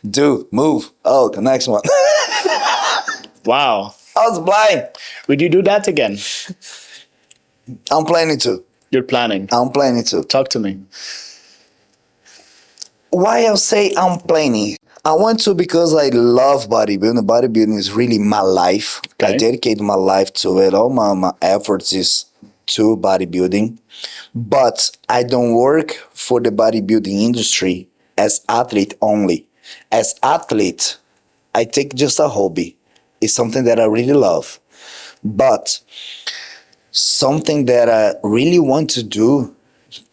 Dude, move. Oh, the next one. Wow. I was blind. Would you do that again? I'm planning to. You're planning. I'm planning to. Talk to me. Why I say I'm planning? I want to because I love bodybuilding. Bodybuilding is really my life. Okay. I dedicate my life to it. All my efforts is to bodybuilding. But I don't work for the bodybuilding industry as athlete only. As athlete, I take just a hobby. It's something that I really love. But something that I really want to do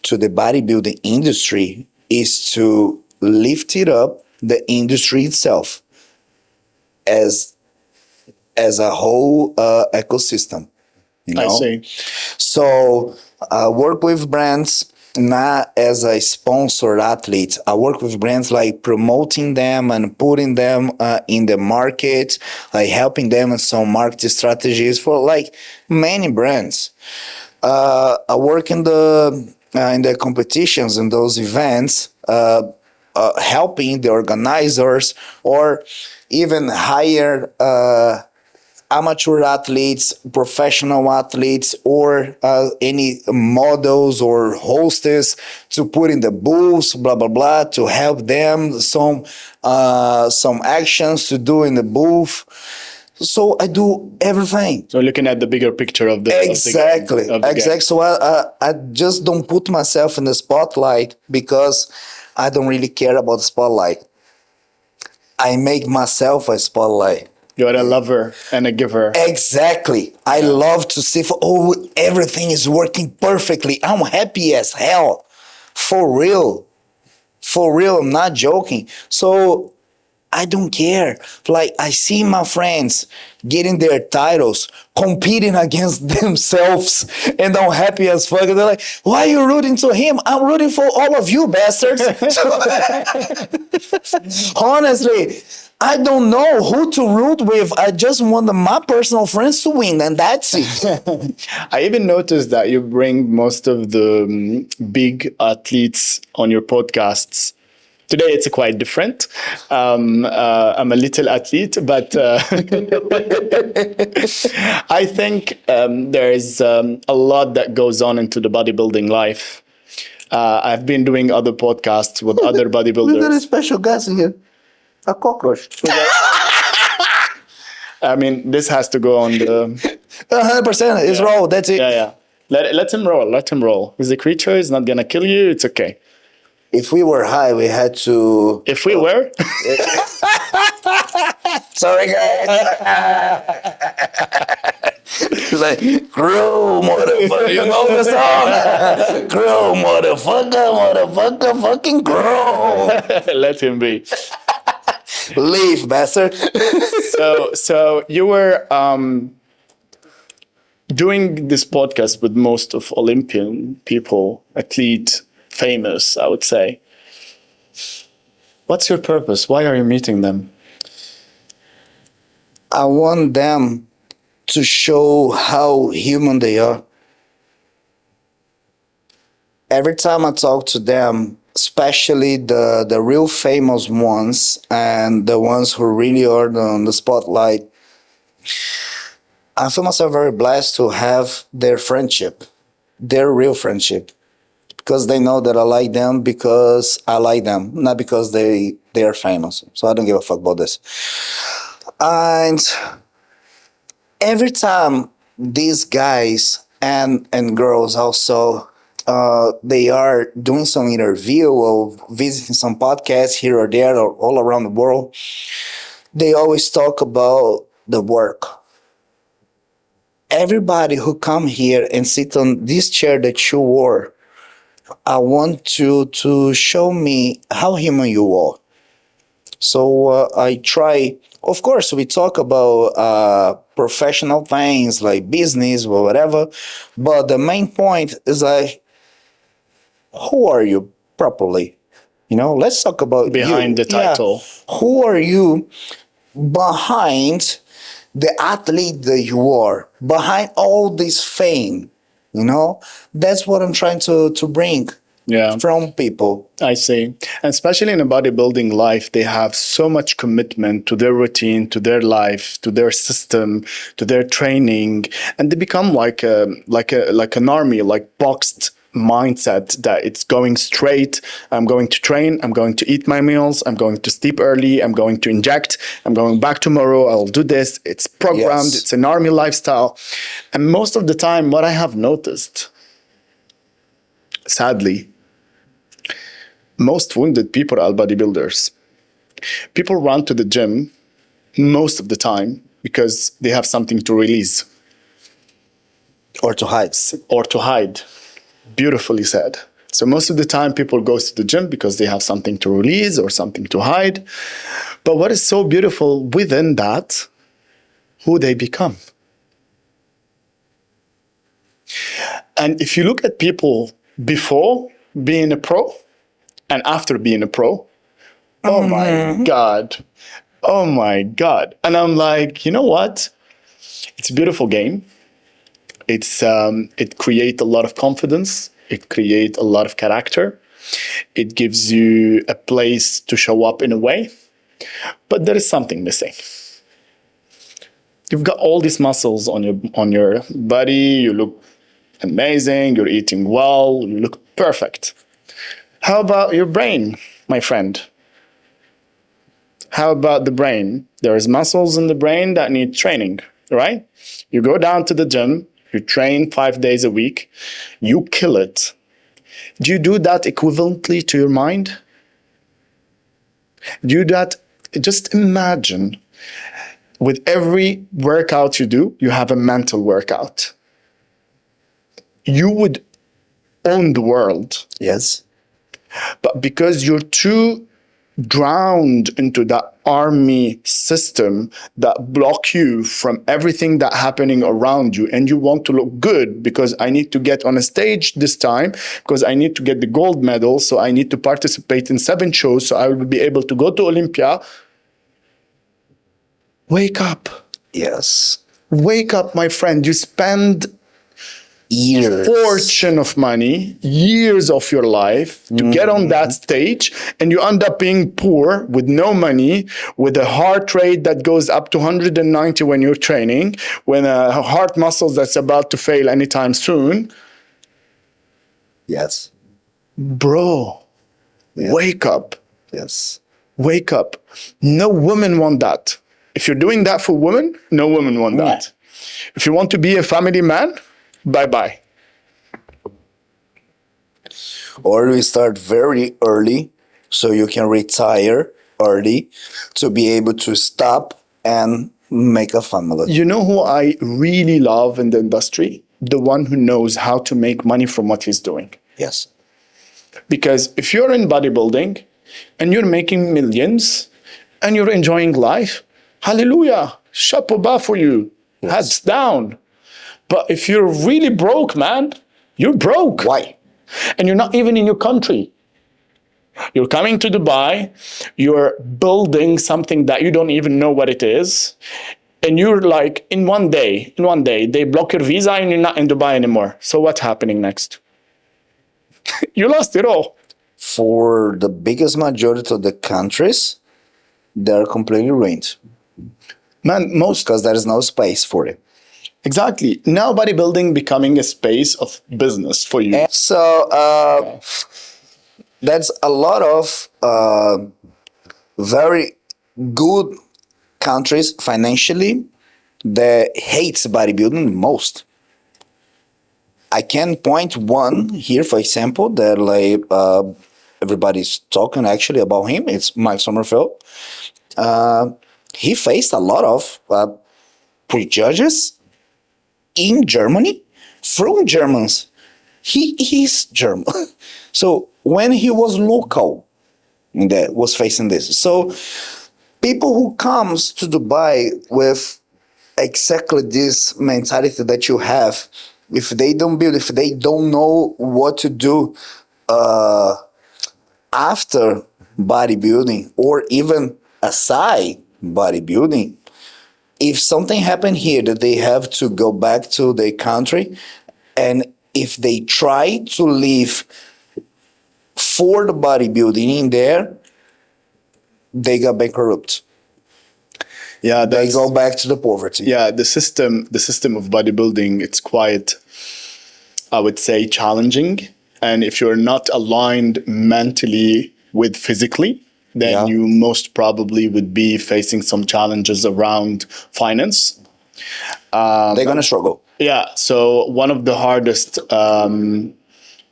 to the bodybuilding industry is to lift it up, the industry itself, as a whole ecosystem. You know? I see. So I work with brands, not as a sponsored athlete. I work with brands like promoting them and putting them in the market, like helping them with some marketing strategies for like many brands. I work in the competitions and those events, helping the organizers or even hire amateur athletes, professional athletes, or any models or hostess to put in the booths, blah blah blah, to help them some actions to do in the booth. So I do everything. So looking at the bigger picture of the Exactly. of the Exactly. game. So I just don't put myself in the spotlight because I don't really care about the spotlight. I make myself a spotlight. You're a lover and a giver. Exactly. I love to see, everything is working perfectly. I'm happy as hell. For real. For real, I'm not joking. So I don't care. Like, I see my friends getting their titles, competing against themselves, and I'm happy as fuck. They're like, why are you rooting to him? I'm rooting for all of you bastards. Honestly, I don't know who to root with. I just want my personal friends to win, and that's it. I even noticed that you bring most of the big athletes on your podcasts. Today it's quite different. I'm a little athlete, but I think there's a lot that goes on into the bodybuilding life. I've been doing other podcasts with other We got a bodybuilders. special guest in here. A cockroach. I mean, this has to go on the 100%. It's Yeah. raw. That's it. Yeah. Let him roll. Let him roll. He's a creature. He's not gonna kill you. It's okay. If we were high, we had to. If we were, Sorry, guys. Like, grow, motherfucker. You know the song? Grow, motherfucker, fucking grow. let him be. Leave, bastard. So you were doing this podcast with most of Olympian people, athlete, famous, I would say. What's your purpose? Why are you meeting them? I want them to show how human they are. Every time I talk to them, especially the real famous ones and the ones who really are on the spotlight, I feel myself very blessed to have their friendship, their real friendship, because they know that I like them because I like them, not because they are famous. So I don't give a fuck about this. And every time these guys and girls also they are doing some interview or visiting some podcasts here or there or all around the world, they always talk about the work. Everybody who come here and sit on this chair that you wore, I want you to show me how human you are. So I try, of course, we talk about professional things like business or whatever, but the main point is like, who are you properly? You know, let's talk about Behind you. the title. Yeah. Who are you behind the athlete that you are, behind all this fame? You know, that's what I'm trying to bring from people. I see. And especially in a bodybuilding life, they have so much commitment to their routine, to their life, to their system, to their training, and they become like an army, like boxed mindset that it's going straight. I'm going to train, I'm going to eat my meals, I'm going to sleep early, I'm going to inject, I'm going back tomorrow, I'll do this. It's programmed, It's an army lifestyle. And most of the time, what I have noticed, sadly, most wounded people are bodybuilders. People run to the gym most of the time because they have something to release. Or to hide. Beautifully said. So most of the time people go to the gym because they have something to release or something to hide. But what is so beautiful within that, who they become. And if you look at people before being a pro and after being a pro, oh my God. And I'm like, you know what? It's a beautiful game. It creates a lot of confidence. It creates a lot of character. It gives you a place to show up in a way. But there is something missing. You've got all these muscles on your body. You look amazing. You're eating well. You look perfect. How about your brain, my friend? How about the brain? There is muscles in the brain that need training, right? You go down to the gym. You train 5 days a week. You kill it. Do you do that equivalently to your mind? Do you do that? Just imagine with every workout you do, you have a mental workout. You would own the world. Yes. But because you're too drowned into that army system that block you from everything that's happening around you, and you want to look good because I need to get on a stage this time, because I need to get the gold medal, so I need to participate in 7 shows, so I will be able to go to Olympia. Wake up. Yes. Wake up, my friend. You spend years, fortune of money, years of your life to get on that stage, and you end up being poor with no money, with a heart rate that goes up to 190 when you're training, when a heart muscles that's about to fail anytime soon. Yes. Bro, wake up. Yes. Wake up. No woman want that. If you're doing that for women, no woman want that. If you want to be a family man, bye-bye. Or we start very early so you can retire early to be able to stop and make a family. You know who I really love in the industry? The one who knows how to make money from what he's doing. Yes. Because if you're in bodybuilding and you're making millions and you're enjoying life, hallelujah, chapeau bas for you, Yes. heads down. But if you're really broke, man, you're broke. Why? And you're not even in your country. You're coming to Dubai, you're building something that you don't even know what it is. And you're like, in one day, they block your visa and you're not in Dubai anymore. So what's happening next? You lost it all. For the biggest majority of the countries, they're completely ruined. Man, most Because there is no space for it. exactly. Now bodybuilding becoming a space of business for you. And so that's a lot of very good countries financially that hates bodybuilding most. I can point one here, for example, that like everybody's talking actually about him. It's Mike Sommerfeld. He faced a lot of prejudges in Germany from Germans. He's German. So when he was local, that was facing this. So people who comes to Dubai with exactly this mentality that you have, if they don't build, if they don't know what to do after bodybuilding or even aside bodybuilding, if something happened here that they have to go back to their country, and if they try to live for the bodybuilding in there, they got bankrupt. Yeah, They go back to the poverty. yeah, the system of bodybuilding, it's quite, I would say, challenging. And if you're not aligned mentally with physically, then Yeah. you most probably would be facing some challenges around finance. They're gonna struggle. Yeah, so one of the hardest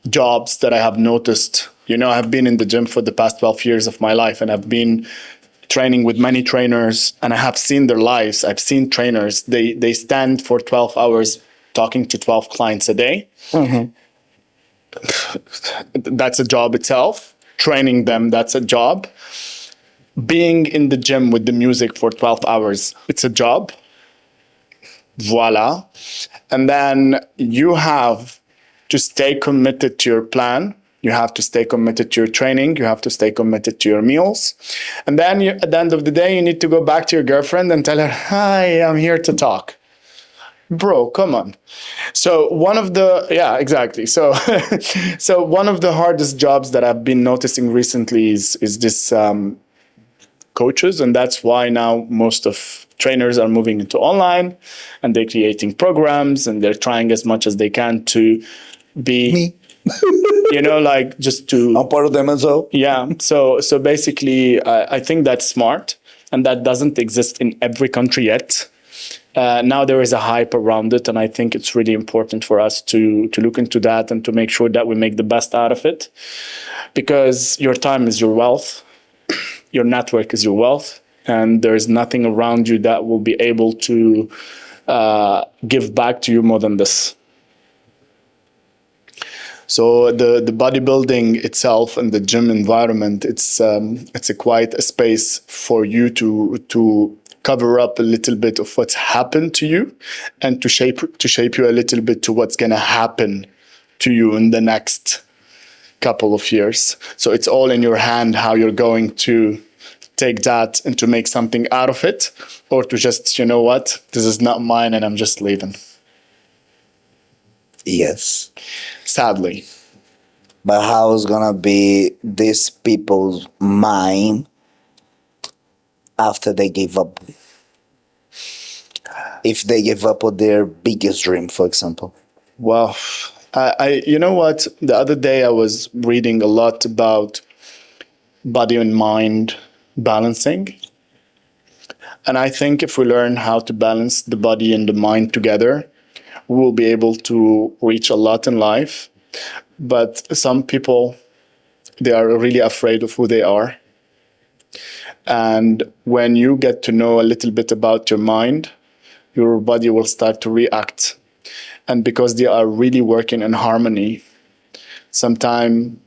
jobs that I have noticed, I've been in the gym for the past 12 years of my life, and I've been training with many trainers, and I have seen their lives. I've seen trainers, they stand for 12 hours talking to 12 clients a day. That's a job itself. Training them, that's a job. Being in the gym with the music for 12 hours, it's a job. Voila. And then you have to stay committed to your plan. You have to stay committed to your training. You have to stay committed to your meals. And then at the end of the day, you need to go back to your girlfriend and tell her, hi, I'm here to talk. Bro, come on. So one of the, yeah, exactly. So, so one of the hardest jobs that I've been noticing recently is this coaches. And that's why now most of trainers are moving into online, and they're creating programs, and they're trying as much as they can to be, Me. like just to, I'm part of them as well. yeah. So basically, I think that's smart, and that doesn't exist in every country yet. Now there is a hype around it, and I think it's really important for us to look into that and to make sure that we make the best out of it, because your time is your wealth, your network is your wealth, and there is nothing around you that will be able to give back to you more than this. So the bodybuilding itself and the gym environment, it's a quite a space for you to cover up a little bit of what's happened to you, and to shape you a little bit to what's gonna happen to you in the next couple of years. So it's all in your hand how you're going to take that and to make something out of it, or to just, you know what, this is not mine and I'm just leaving. Yes. Sadly. But how is gonna be these people's mind after they give up? If they give up on their biggest dream, for example. Well, I you know what? The other day I was reading a lot about body and mind balancing. And I think if we learn how to balance the body and the mind together, we will be able to reach a lot in life. But some people, they are really afraid of who they are. And when you get to know a little bit about your mind, your body will start to react. And because they are really working in harmony, sometimes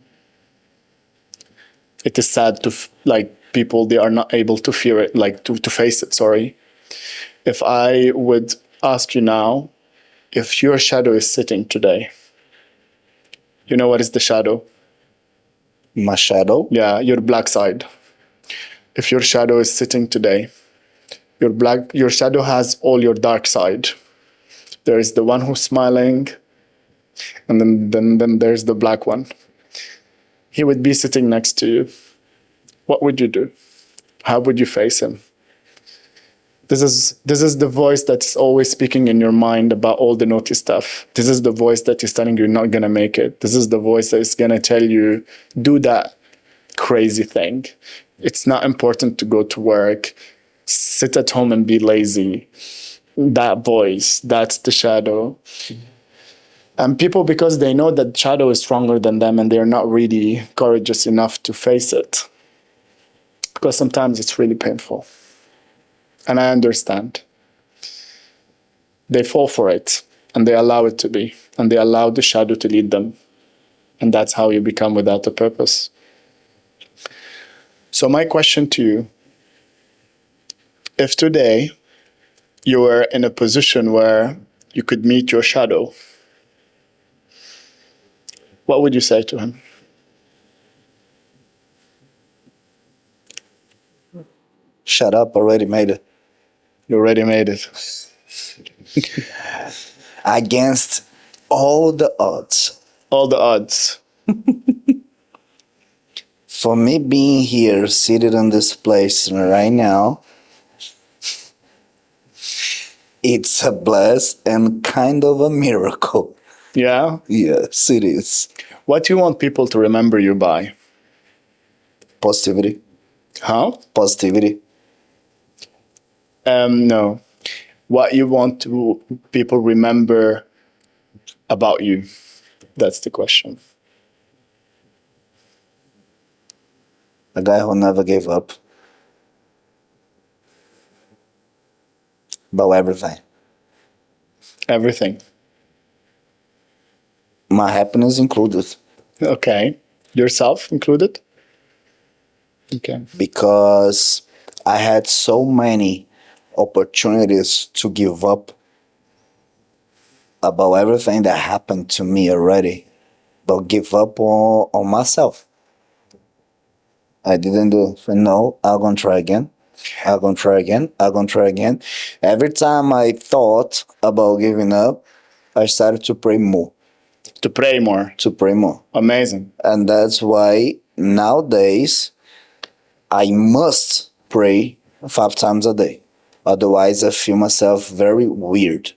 it is sad to like people, they are not able to fear it, like to face it, sorry. If I would ask you now, if your shadow is sitting today, you know what is the shadow? My shadow? Yeah, your black side. If your shadow is sitting today, your shadow has all your dark side. There is the one who's smiling, and then there's the black one. He would be sitting next to you. What would you do? How would you face him? This is the voice that's always speaking in your mind about all the naughty stuff. This is the voice that is telling you you're not gonna make it. This is the voice that is gonna tell you, do that crazy thing. It's not important to go to work. Sit at home and be lazy. That voice, that's the shadow. And people, because they know that shadow is stronger than them and they're not really courageous enough to face it. Because sometimes it's really painful. And I understand. They fall for it and they allow it to be. And they allow the shadow to lead them. And that's how you become without a purpose. So my question to you, if today you were in a position where you could meet your shadow, what would you say to him? Shut up, already made it. You already made it. Against all the odds. All the odds. For me being here, seated in this place right now, it's a bless and kind of a miracle. Yeah? Yes, it is. What do you want people to remember you by? Positivity. How? Positivity. No. What you want to people remember about you? That's the question. A guy who never gave up. About everything. Everything. My happiness included. Okay. Yourself included? Okay. Because I had so many opportunities to give up about everything that happened to me already, but give up on myself. I didn't do it. No, I'm gonna try again. I'm gonna try again. I'm gonna try again. Every time I thought about giving up, I started to pray more. To pray more. To pray more. Amazing. And that's why nowadays I must pray 5 times a day. Otherwise, I feel myself very weird.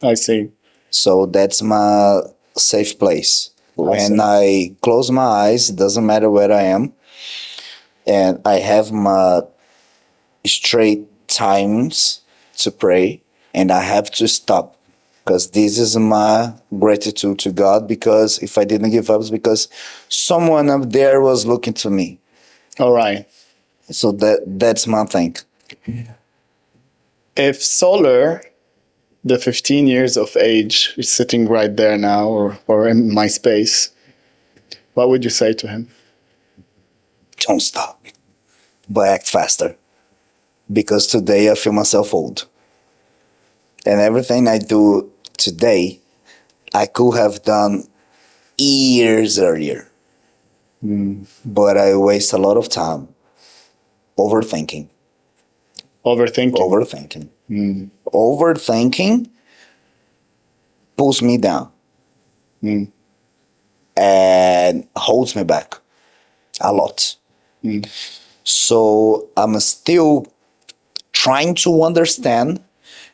I see. So that's my safe place. When I close my eyes, it doesn't matter where I am, and I have my straight times to pray, and I have to stop because this is my gratitude to God, because if I didn't give up, it's because someone up there was looking to me. All right. So that's my thing. If Solar, the 15 years of age, is sitting right there now or in my space, what would you say to him? Don't stop, but act faster. Because today I feel myself old. And everything I do today, I could have done years earlier. But I waste a lot of time overthinking. Overthinking. Overthinking pulls me down and holds me back a lot. So I'm still trying to understand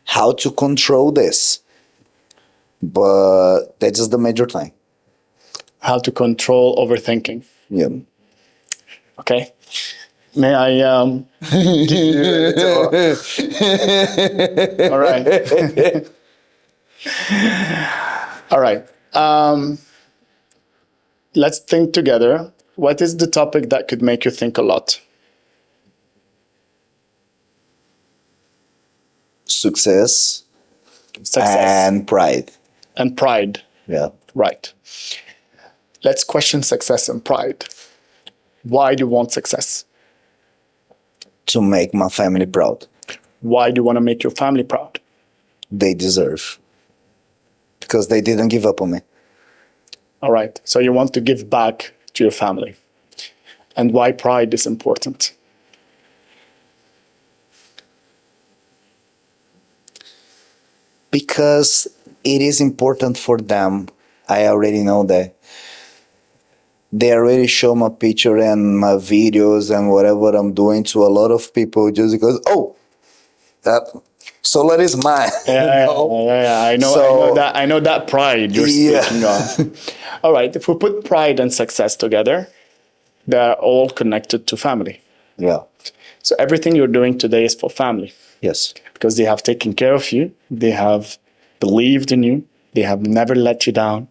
how to control this. But that is the major thing. How to control overthinking. Yeah. Okay. May I give you a little... All right. All right. Let's think together. What is the topic that could make you think a lot? Success Success. and pride. And pride. Yeah. Right. Let's question success and pride. Why do you want success? To make my family proud. Why do you want to make your family proud? They deserve. Because they didn't give up on me. All right. So you want to give back to your family. And why pride is important? Because it is important for them. I already know that. They already show my picture and my videos and whatever I'm doing to a lot of people just because, oh, that solar is mine. Yeah. I know that pride you're speaking of. All right. If we put pride and success together, they're all connected to family. Yeah. So everything you're doing today is for family. Yes. Because they have taken care of you. They have believed in you. They have never let you down.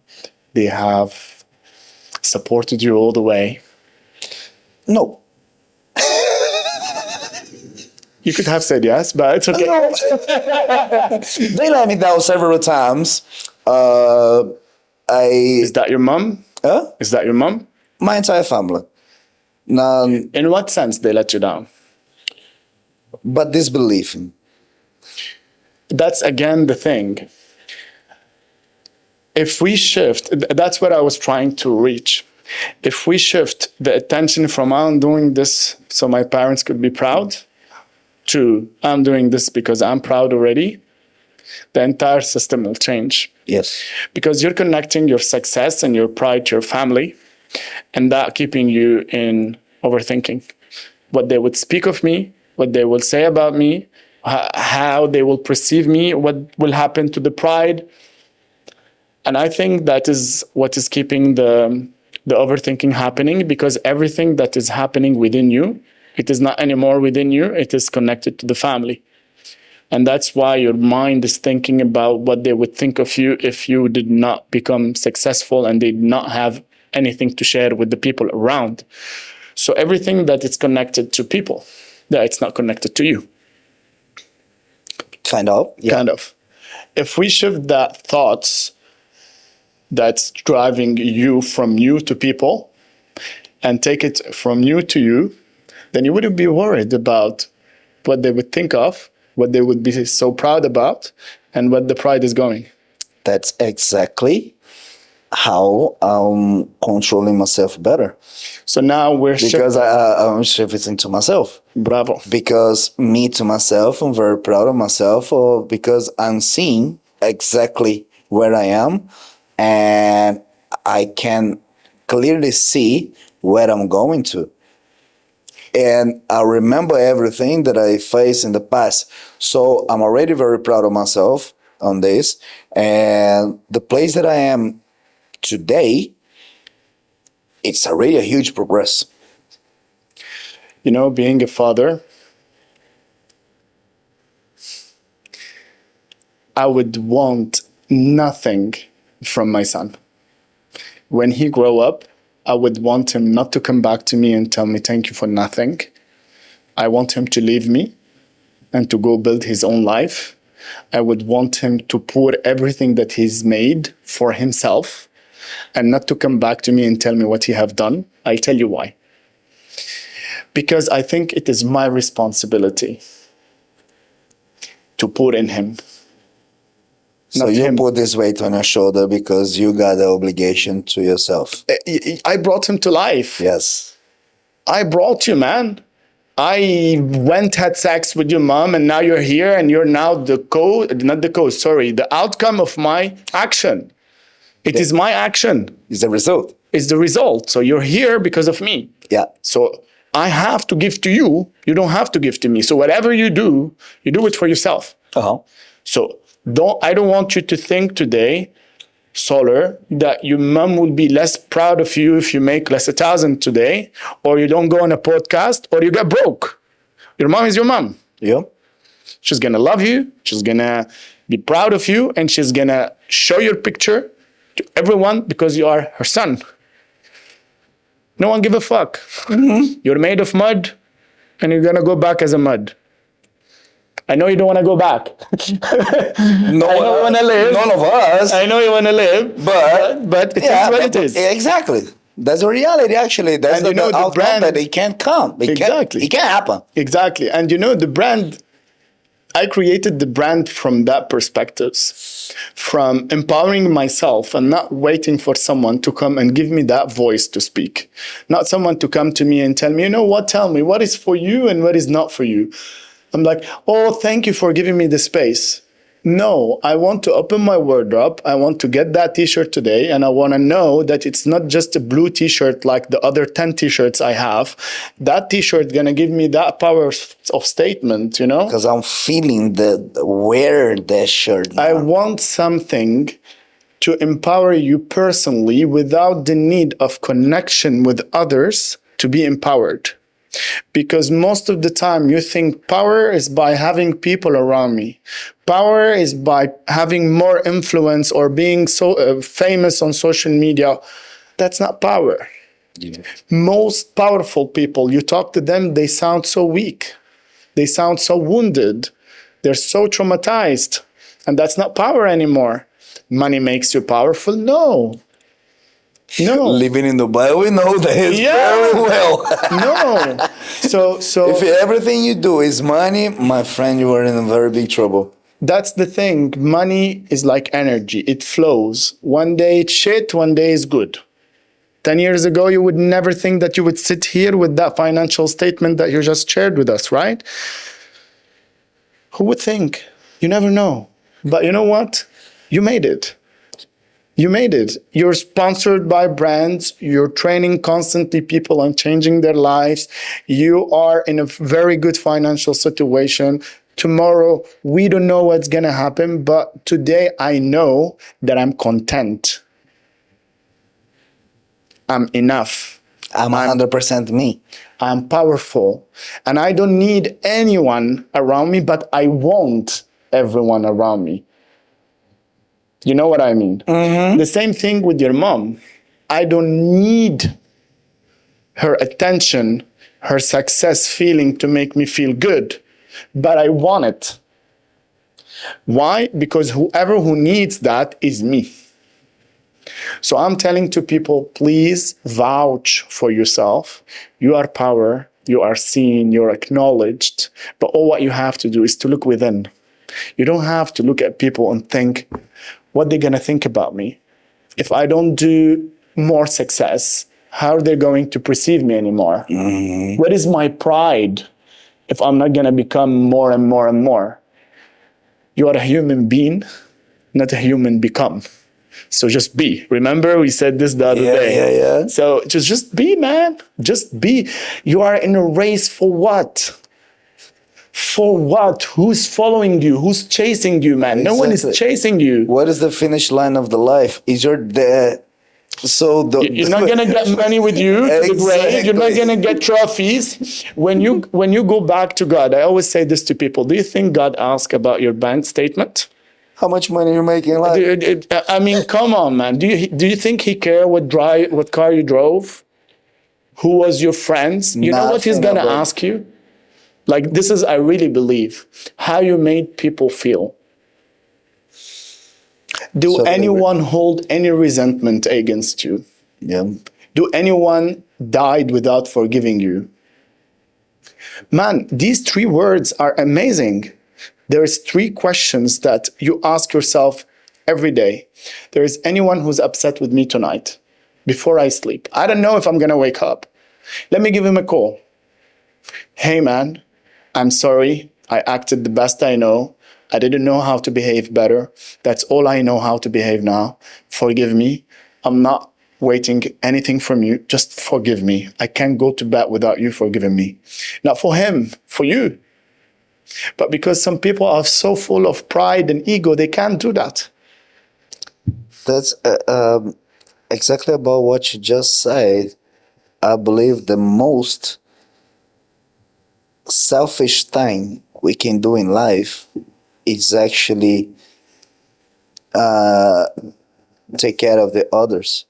They have supported you all the way. No. You could have said yes, but it's okay. They let me down several times. Is that your mom? Huh? Is that your mom? My entire family. In what sense they let you down? But disbelieving. That's again the thing. If we shift, that's what I was trying to reach. If we shift the attention from I'm doing this so my parents could be proud to I'm doing this because I'm proud already, the entire system will change. Yes. Because you're connecting your success and your pride to your family, and that keeping you in overthinking. What they would speak of me, what they will say about me, how they will perceive me, what will happen to the pride. And I think that is what is keeping the overthinking happening, because everything that is happening within you, it is not anymore within you, it is connected to the family. And that's why your mind is thinking about what they would think of you if you did not become successful and did not have anything to share with the people around. So everything that is connected to people, that it's not connected to you. Kind of. Yeah. Kind of. If we shift that thoughts that's driving you from you to people and take it from you to you, then you wouldn't be worried about what they would think of, what they would be so proud about, and what the pride is going. That's exactly how I'm controlling myself better. So now because I'm shifting to myself. Bravo. Because me to myself, I'm very proud of myself, or because I'm seeing exactly where I am, and I can clearly see where I'm going to. And I remember everything that I faced in the past. So I'm already very proud of myself on this. And the place that I am today, it's already a huge progress. You know, being a father, I would want nothing from my son. When he grow up, I would want him not to come back to me and tell me thank you for nothing. I want him to leave me and to go build his own life. I would want him to pour everything that he's made for himself and not to come back to me and tell me what he have done. I'll tell you why. Because I think it is my responsibility to pour in him. So you put this weight on your shoulder because you got the obligation to yourself. I brought him to life. Yes. I brought you, man. I went, had sex with your mom, and now you're here, and you're now the outcome of my action. It is my action. It's the result. It's the result. So you're here because of me. Yeah. So I have to give to you. You don't have to give to me. So whatever you do it for yourself. Uh-huh. So I don't want you to think today solar, that your mom will be less proud of you if you make less 1,000 today, or you don't go on a podcast, or you get broke. Your mom is your mom. Yeah. She's gonna love you, she's gonna be proud of you, and she's gonna show your picture to everyone because you are her son. No one give a fuck. You're made of mud, and you're gonna go back as a mud. I know you don't want to go back. No, I don't want to live. None of us. I know you want to live, but it is what it is. Exactly. That's the reality, actually. That's And the outcome brand, that it can't come. Exactly. It can't happen. Exactly. And the brand, I created the brand from that perspective, from empowering myself and not waiting for someone to come and give me that voice to speak. Not someone to come to me and tell me, you know what, tell me what is for you and what is not for you. I'm like, oh, thank you for giving me the space. No, I want to open my wardrobe. I want to get that t-shirt today. And I want to know that it's not just a blue t-shirt like the other 10 t-shirts I have. That t-shirt is going to give me that power of statement, Because I'm feeling wear that shirt now. I want something to empower you personally without the need of connection with others to be empowered. Because most of the time you think power is by having people around me. Power is by having more influence or being so famous on social media. That's not power. Yeah. Most powerful people, you talk to them, they sound so weak. They sound so wounded. They're so traumatized. And that's not power anymore. Money makes you powerful? No. Living in Dubai, we know that very well. No. So if everything you do is money, my friend, you are in a very big trouble. That's the thing. Money is like energy. It flows. One day it's shit, one day it's good. 10 years ago, you would never think that you would sit here with that financial statement that you just shared with us, right? Who would think? You never know. But you know what? You made it. You made it. You're sponsored by brands. You're training constantly people on changing their lives. You are in a very good financial situation. Tomorrow, we don't know what's going to happen, but today I know that I'm content. I'm enough. I'm 100% me. I'm powerful. And I don't need anyone around me, but I want everyone around me. You know what I mean? Mm-hmm. The same thing with your mom. I don't need her attention, her success feeling to make me feel good, but I want it. Why? Because whoever who needs that is me. So I'm telling to people, please vouch for yourself. You are power, you are seen, you're acknowledged, but all what you have to do is to look within. You don't have to look at people and think, what they're going to think about me. If I don't do more success, how are they going to perceive me anymore? Mm-hmm. What is my pride if I'm not going to become more and more and more? You are a human being, not a human become. So just be. Remember, we said this the other day. Yeah. So just be, man. Just be. You are in a race for what? For what? Who's following you? Who's chasing you, man? Exactly. No one is chasing you. What is the finish line of the life? Is you're there. You're not gonna get money with you to the grave. You're not gonna get trophies. When you go back to God, I always say this to people. Do you think God asks about your bank statement? How much money you're making? I mean, come on, man. Do you think He cares what car you drove? Who was your friends? You know what He's gonna ask you? Like, this is, I really believe, how you made people feel. Do anyone hold any resentment against you? Yeah. Do anyone died without forgiving you? Man, these 3 words are amazing. There's 3 questions that you ask yourself every day. There is anyone who's upset with me tonight before I sleep. I don't know if I'm going to wake up. Let me give him a call. Hey, man. I'm sorry, I acted the best I know. I didn't know how to behave better. That's all I know how to behave now. Forgive me. I'm not waiting anything from you. Just forgive me. I can't go to bed without you forgiving me. Not for him, for you. But because some people are so full of pride and ego, they can't do that. That's exactly about what you just said. I believe the most selfish thing we can do in life is actually uh, take care of the others,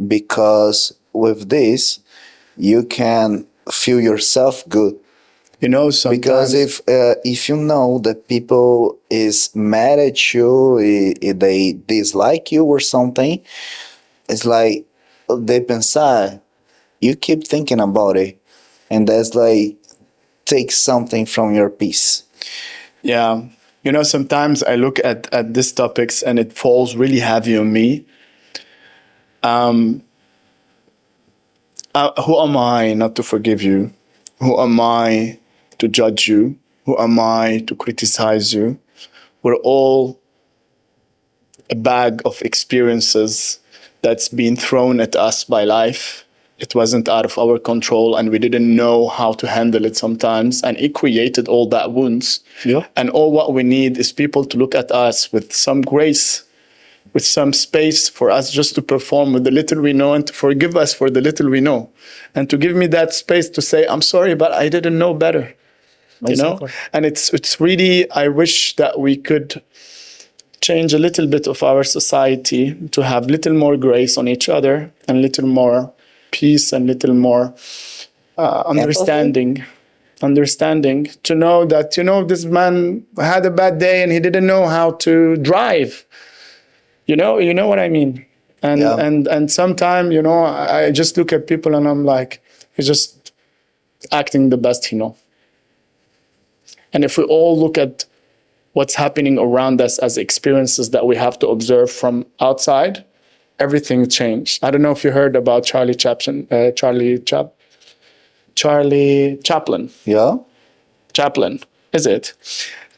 because with this you can feel yourself good. You know, Because sometimes. if you know that people is mad at you, they dislike you or something, it's like they pensar, you keep thinking about it, and that's like take something from your peace. Yeah. You know, sometimes I look at these topics and it falls really heavy on me. Who am I not to forgive you? Who am I to judge you? Who am I to criticize you? We're all a bag of experiences that's been thrown at us by life. It wasn't out of our control, and we didn't know how to handle it sometimes, and it created all that wounds. Yeah. And all what we need is people to look at us with some grace, with some space for us just to perform with the little we know, and to forgive us for the little we know, and to give me that space to say, I'm sorry, but I didn't know better. You know? Exactly. And it's really, I wish that we could change a little bit of our society to have little more grace on each other, and little more peace, and little more understanding. Understanding, to know that, you know, this man had a bad day and he didn't know how to drive. You know what I mean. And Yeah. and sometimes, you know, I just look at people and I'm like, he's just acting the best he know. And if we all look at what's happening around us as experiences that we have to observe from outside, everything changed. I don't know if you heard about Charlie Chaplin. Yeah. Chaplin, is it?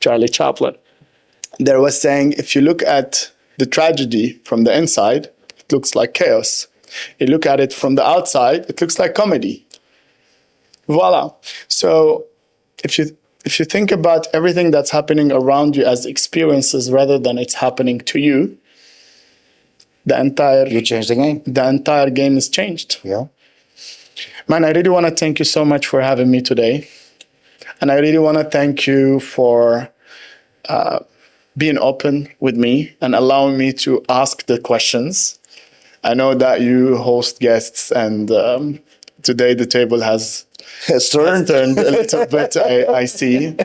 Charlie Chaplin. There was saying, if you look at the tragedy from the inside, it looks like chaos. You look at it from the outside, it looks like comedy. Voila. So if you think about everything that's happening around you as experiences rather than it's happening to you, You changed the game. the entire game is changed. Yeah. Man, I really want to thank you so much for having me today. And I really want to thank you for being open with me and allowing me to ask the questions. I know that you host guests, and today the table has Has turned. turned a little bit, I see.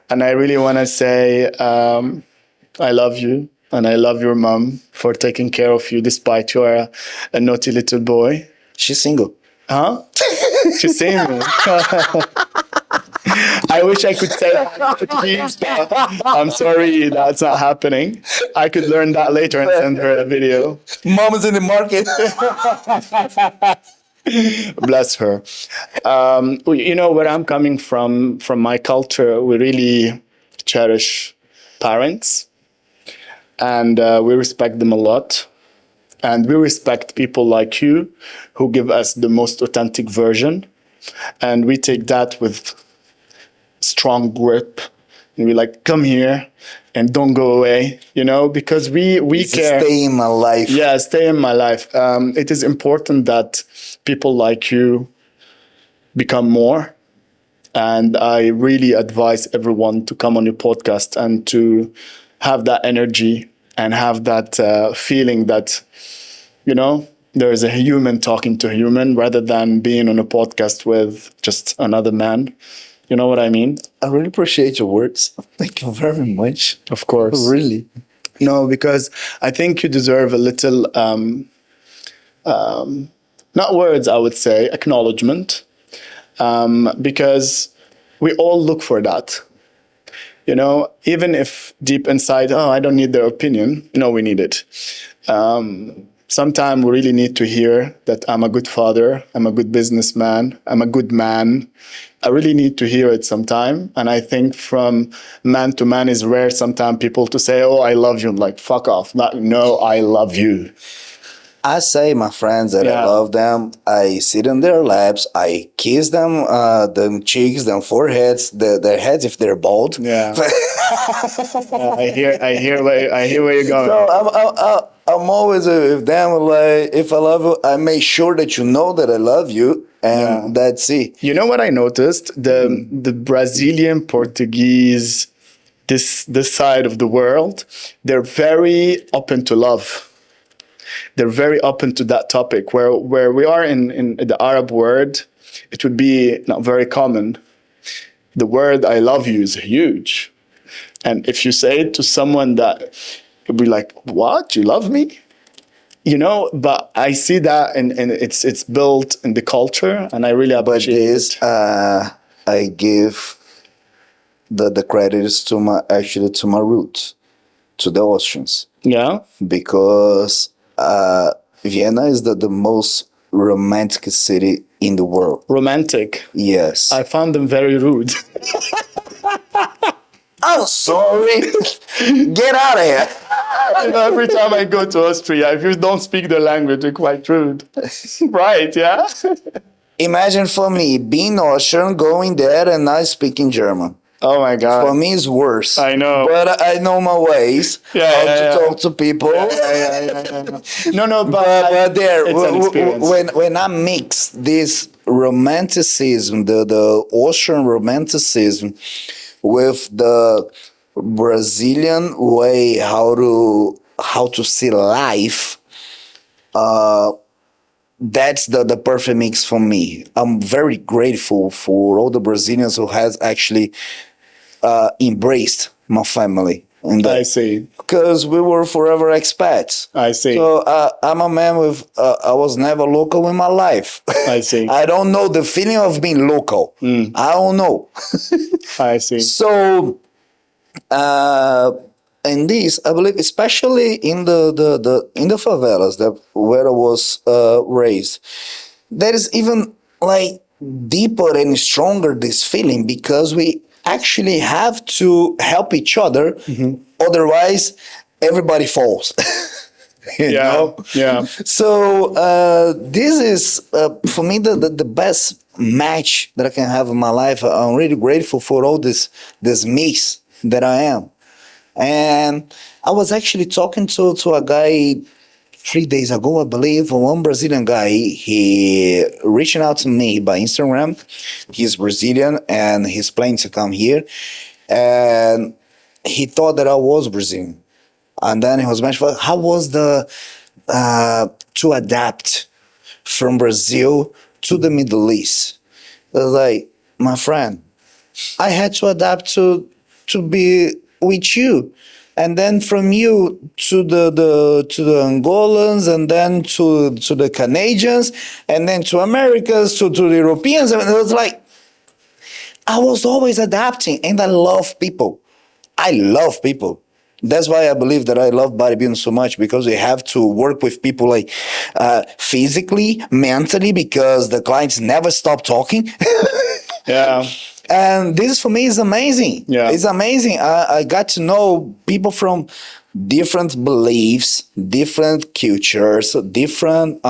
And I really want to say I love you, and I love your mom for taking care of you despite you are a naughty little boy. She's single. Huh? She's saying me. I wish I could say that. I'm sorry that's not happening. I could learn that later and send her a video. Mom is in the market. Bless her. You know, where I'm coming from my culture, we really cherish parents, and we respect them a lot. And we respect people like you who give us the most authentic version. And we take that with strong grip. And we're like, come here and don't go away, you know, because we care. Stay in my life. Yeah, stay in my life. It is important that people like you become more. And I really advise everyone to come on your podcast and to have that energy and have that feeling that, you know, there is a human talking to a human rather than being on a podcast with just another man. You know what I mean? I really appreciate your words. Thank you very much. Of course. Really. No, because I think you deserve a little, not words, I would say, acknowledgement. Because we all look for that. You know, even if deep inside, oh, I don't need their opinion. No, we need it. Sometimes we really need to hear that I'm a good father, I'm a good businessman, I'm a good man. I really need to hear it sometime. And I think from man to man is rare sometimes people to say, oh, I love you. I'm like, fuck off. No, I love you. I say my friends that I Yeah. love them. I sit in their laps. I kiss them cheeks, them foreheads, their heads if they're bald. Yeah. I hear where you're going. So I'm always with them. Like, if I love you, I make sure that you know that I love you, and that's it. You know what I noticed? The Brazilian Portuguese, this side of the world, they're very open to love. They're very open to that topic. Where we are in the Arab world, it would be not very common. The word "I love you" is huge, and if you say it to someone, that it'd be like, "What? You love me?" You know. But I see that, and it's built in the culture, and I really But appreciate this, it. I give the credits to my roots, to the Austrians, Yeah, because Vienna is the most romantic city in the world. romantic. Yes. I found them very rude. I'm sorry. Get out of here. You know, every time I go to Austria, if you don't speak the language, you're quite rude. Right? Yeah. Imagine for me being Austrian, going there and not speaking German. Oh my God. For me, it's worse. I know. But I know my ways, Yeah, how yeah, to yeah. talk to people. No, But there, it's an experience. when I mix this romanticism, the Austrian romanticism, with the Brazilian way how to see life, that's the perfect mix for me. I'm very grateful for all the Brazilians who has actually embraced my family. And I see. because we were forever expats. I see. So I'm a man with. I was never local in my life. I see. I don't know the feeling of being local. I don't know. I see. So, in this, I believe, especially in the favelas that where I was raised, there is even like deeper and stronger this feeling because we actually have to help each other. Otherwise, everybody falls. You know? Yeah. So this is for me the best match that I can have in my life. I'm really grateful for all this mix that I am. And I was actually talking to a guy 3 days ago, I believe, one Brazilian guy. He reaching out to me by Instagram. He's Brazilian and he's planning to come here. And he thought that I was Brazilian. And then he was mentioning how was the to adapt from Brazil to the Middle East. I was like, my friend, I had to adapt to be with you, and then from you to the Angolans, and then to the Canadians, and then to Americans, to the Europeans. And it was like I was always adapting, and I love people. I love people. That's why I believe that I love bodybuilding so much, because we have to work with people like physically, mentally, because the clients never stop talking. Yeah. And this for me is amazing. Yeah. It's amazing. I got to know people from different beliefs, different cultures, different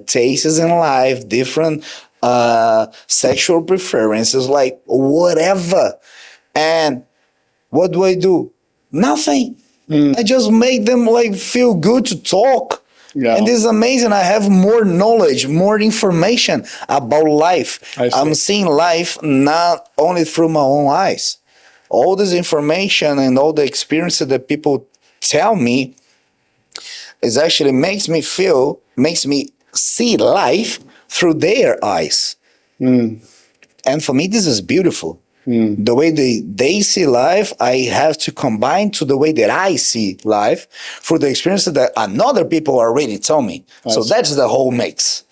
tastes in life, different sexual preferences, like whatever. And what do I do? Nothing. I just make them like feel good to talk. Yeah. And this is amazing. I have more knowledge, more information about life. I see. I'm seeing life not only through my own eyes. All this information and all the experiences that people tell me is actually makes me see life through their eyes. And for me, this is beautiful. The way they see life, I have to combine to the way that I see life for the experiences that another people already tell me. So that's the whole mix.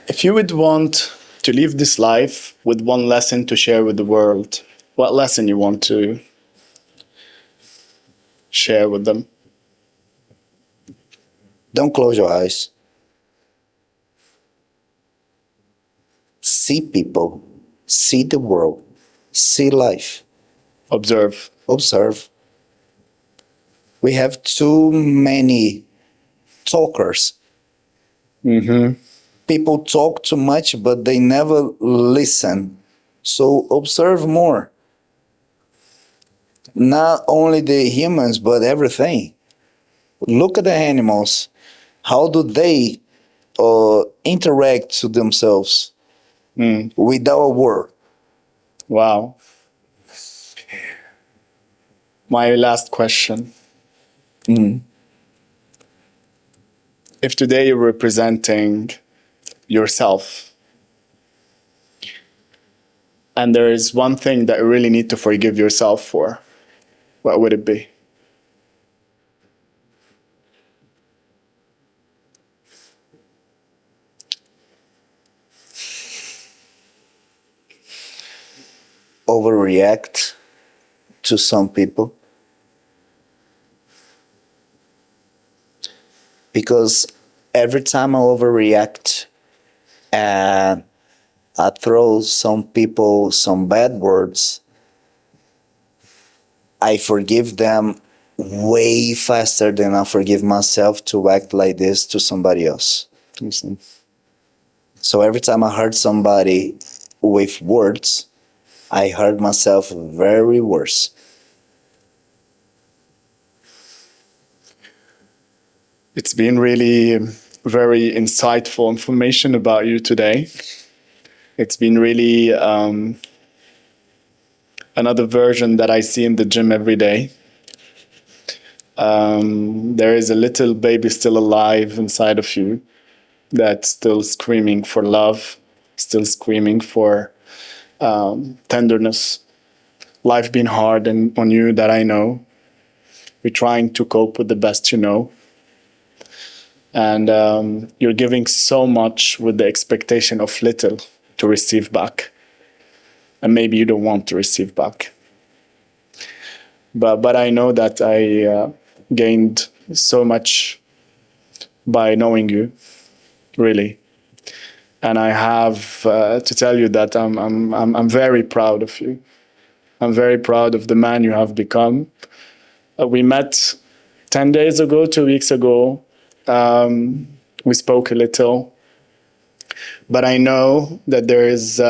If you would want to live this life with one lesson to share with the world, what lesson you want to share with them? Don't close your eyes. See people, see the world, see life. Observe. Observe. We have too many talkers. People talk too much, but they never listen. So observe more. Not only the humans, but everything. Look at the animals. How do they interact to themselves without a word? Wow. My last question. If today you're representing yourself, and there is one thing that you really need to forgive yourself for, what would it be? Overreact to some people. Because every time I overreact and I throw some people some bad words, I forgive them way faster than I forgive myself to act like this to somebody else. Listen. So every time I hurt somebody with words, I hurt myself very worse. It's been really very insightful information about you today. It's been really another version that I see in the gym every day. There is a little baby still alive inside of you that's still screaming for love, still screaming for tenderness. Life been hard on you, that I know. You're trying to cope with the best you know. And you're giving so much with the expectation of little to receive back. And maybe you don't want to receive back. But I know that I gained so much by knowing you, really. And I have to tell you that I'm very proud of you. I'm very proud of the man you have become. We met 10 days ago, 2 weeks ago. We spoke a little. But I know that there is,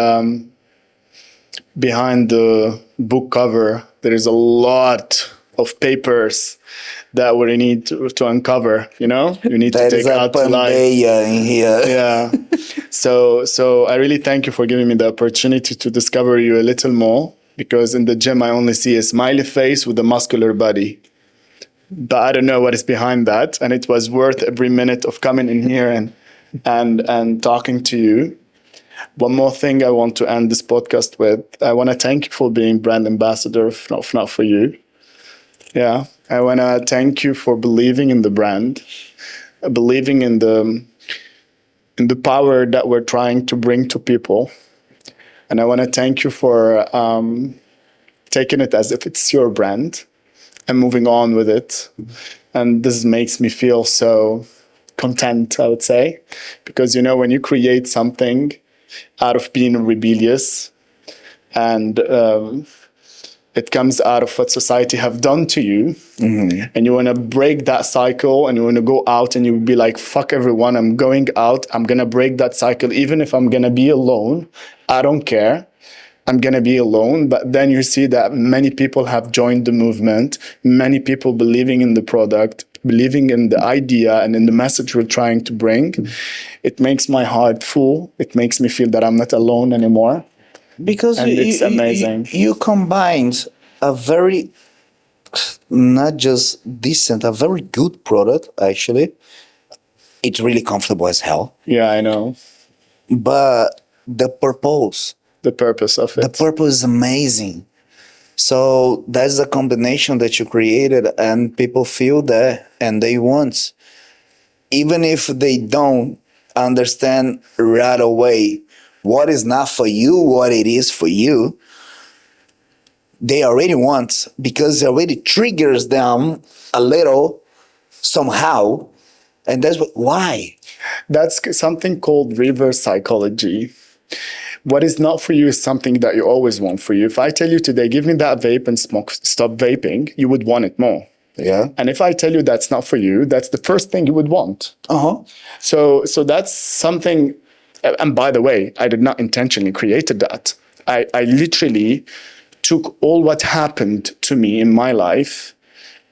behind the book cover, there is a lot of papers that we need to uncover, you know? You need to take out to life. In here. Yeah. So I really thank you for giving me the opportunity to discover you a little more, because in the gym I only see a smiley face with a muscular body. But I don't know what is behind that. And it was worth every minute of coming in here and talking to you. One more thing I want to end this podcast with. I want to thank you for being brand ambassador of Not For You. Yeah. I want to thank you for believing in the brand, believing in the power that we're trying to bring to people. And I want to thank you for taking it as if it's your brand and moving on with it. And this makes me feel so content, I would say, because, you know, when you create something out of being rebellious and it comes out of what society have done to you, and you want to break that cycle and you want to go out and you be like, fuck everyone, I'm going out, I'm going to break that cycle, even if I'm going to be alone, I don't care. I'm going to be alone. But then you see that many people have joined the movement, many people believing in the product, believing in the idea and in the message we're trying to bring. It makes my heart full. It makes me feel that I'm not alone anymore. Because it's amazing. You combined a very, not just decent, a very good product, actually. It's really comfortable as hell. Yeah, I know. But the purpose. The purpose of it. The purpose is amazing. So that's the combination that you created, and people feel that and they want. Even if they don't understand right away what is not for you, what it is for you, they already want, because it already triggers them a little somehow. And that's why. That's something called reverse psychology. What is not for you is something that you always want for you. If I tell you today, give me that vape and stop vaping, you would want it more. Yeah. And if I tell you that's not for you, that's the first thing you would want. So that's something. And by the way, I did not intentionally created that. I literally took all what happened to me in my life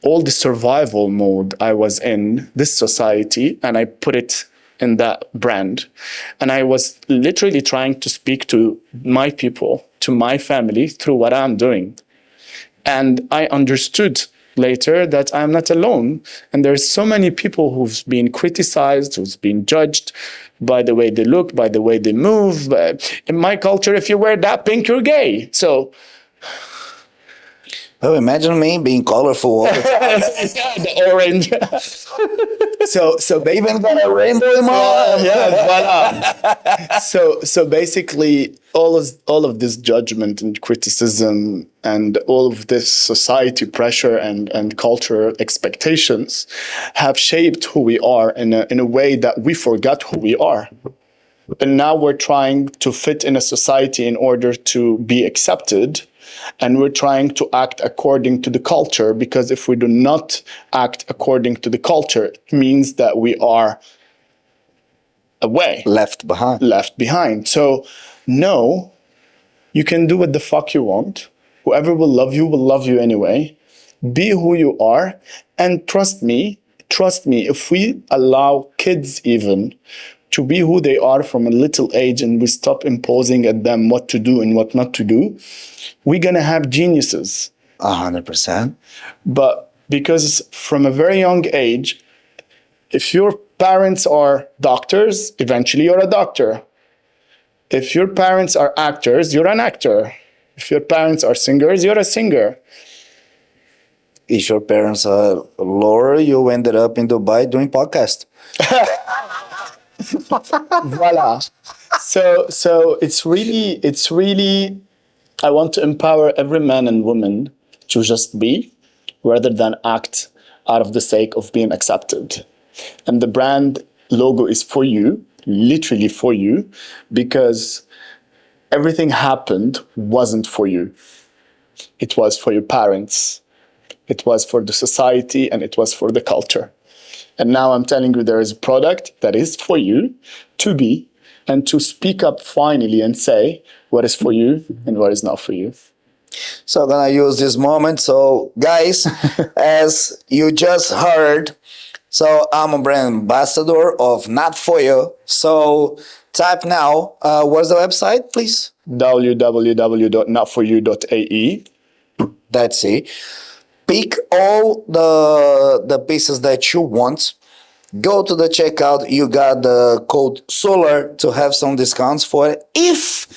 all the survival mode I was in this society, and I put it in that brand. And I was literally trying to speak to my people, to my family through what I'm doing. And I understood later that I'm not alone. And there's so many people who've been criticized, who's been judged by the way they look, by the way they move. In my culture, if you wear that pink, you're gay. So, well, imagine me being colorful. yeah, the orange. so They even got a rainbow in my voila. So basically, all of this judgment and criticism and all of this society pressure and cultural expectations have shaped who we are in a way that we forgot who we are. And now we're trying to fit in a society in order to be accepted. And we're trying to act according to the culture, because if we do not act according to the culture, it means that we are away. left behind. So, no, you can do what the fuck you want. Whoever will love you anyway. Be who you are. And trust me, if we allow kids even to be who they are from a little age, and we stop imposing at them what to do and what not to do, we're gonna have geniuses. 100%. But because from a very young age, if your parents are doctors, eventually you're a doctor. If your parents are actors, you're an actor. If your parents are singers, you're a singer. If your parents are lawyer, you ended up in Dubai doing podcast. Voila. So it's really, I want to empower every man and woman to just be, rather than act out of the sake of being accepted. And the brand logo is for you, literally for you, because everything happened wasn't for you. It was for your parents. It was for the society, and it was for the culture. And now I'm telling you, there is a product that is for you to be, and to speak up finally and say what is for you and what is not for you. So I'm gonna use this moment. So guys, as you just heard, so I'm a brand ambassador of Not For You. So type now, what's the website, please? www.notforyou.ae. That's it. Pick all the pieces that you want. Go to the checkout. You got the code SOLAR to have some discounts for it. If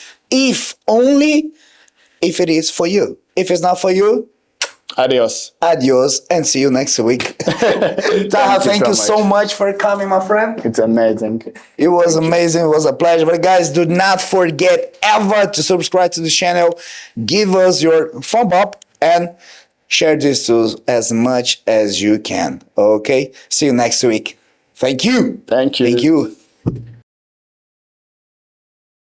only if it is for you. If it's not for you, Adios. adios, and see you next week. Taha, thank you so much for coming, my friend. It's amazing. It was amazing. It was a pleasure. But guys, do not forget ever to subscribe to the channel. Give us your thumb up and share this to as much as you can. Okay? See you next week. Thank you. Thank you. Thank you.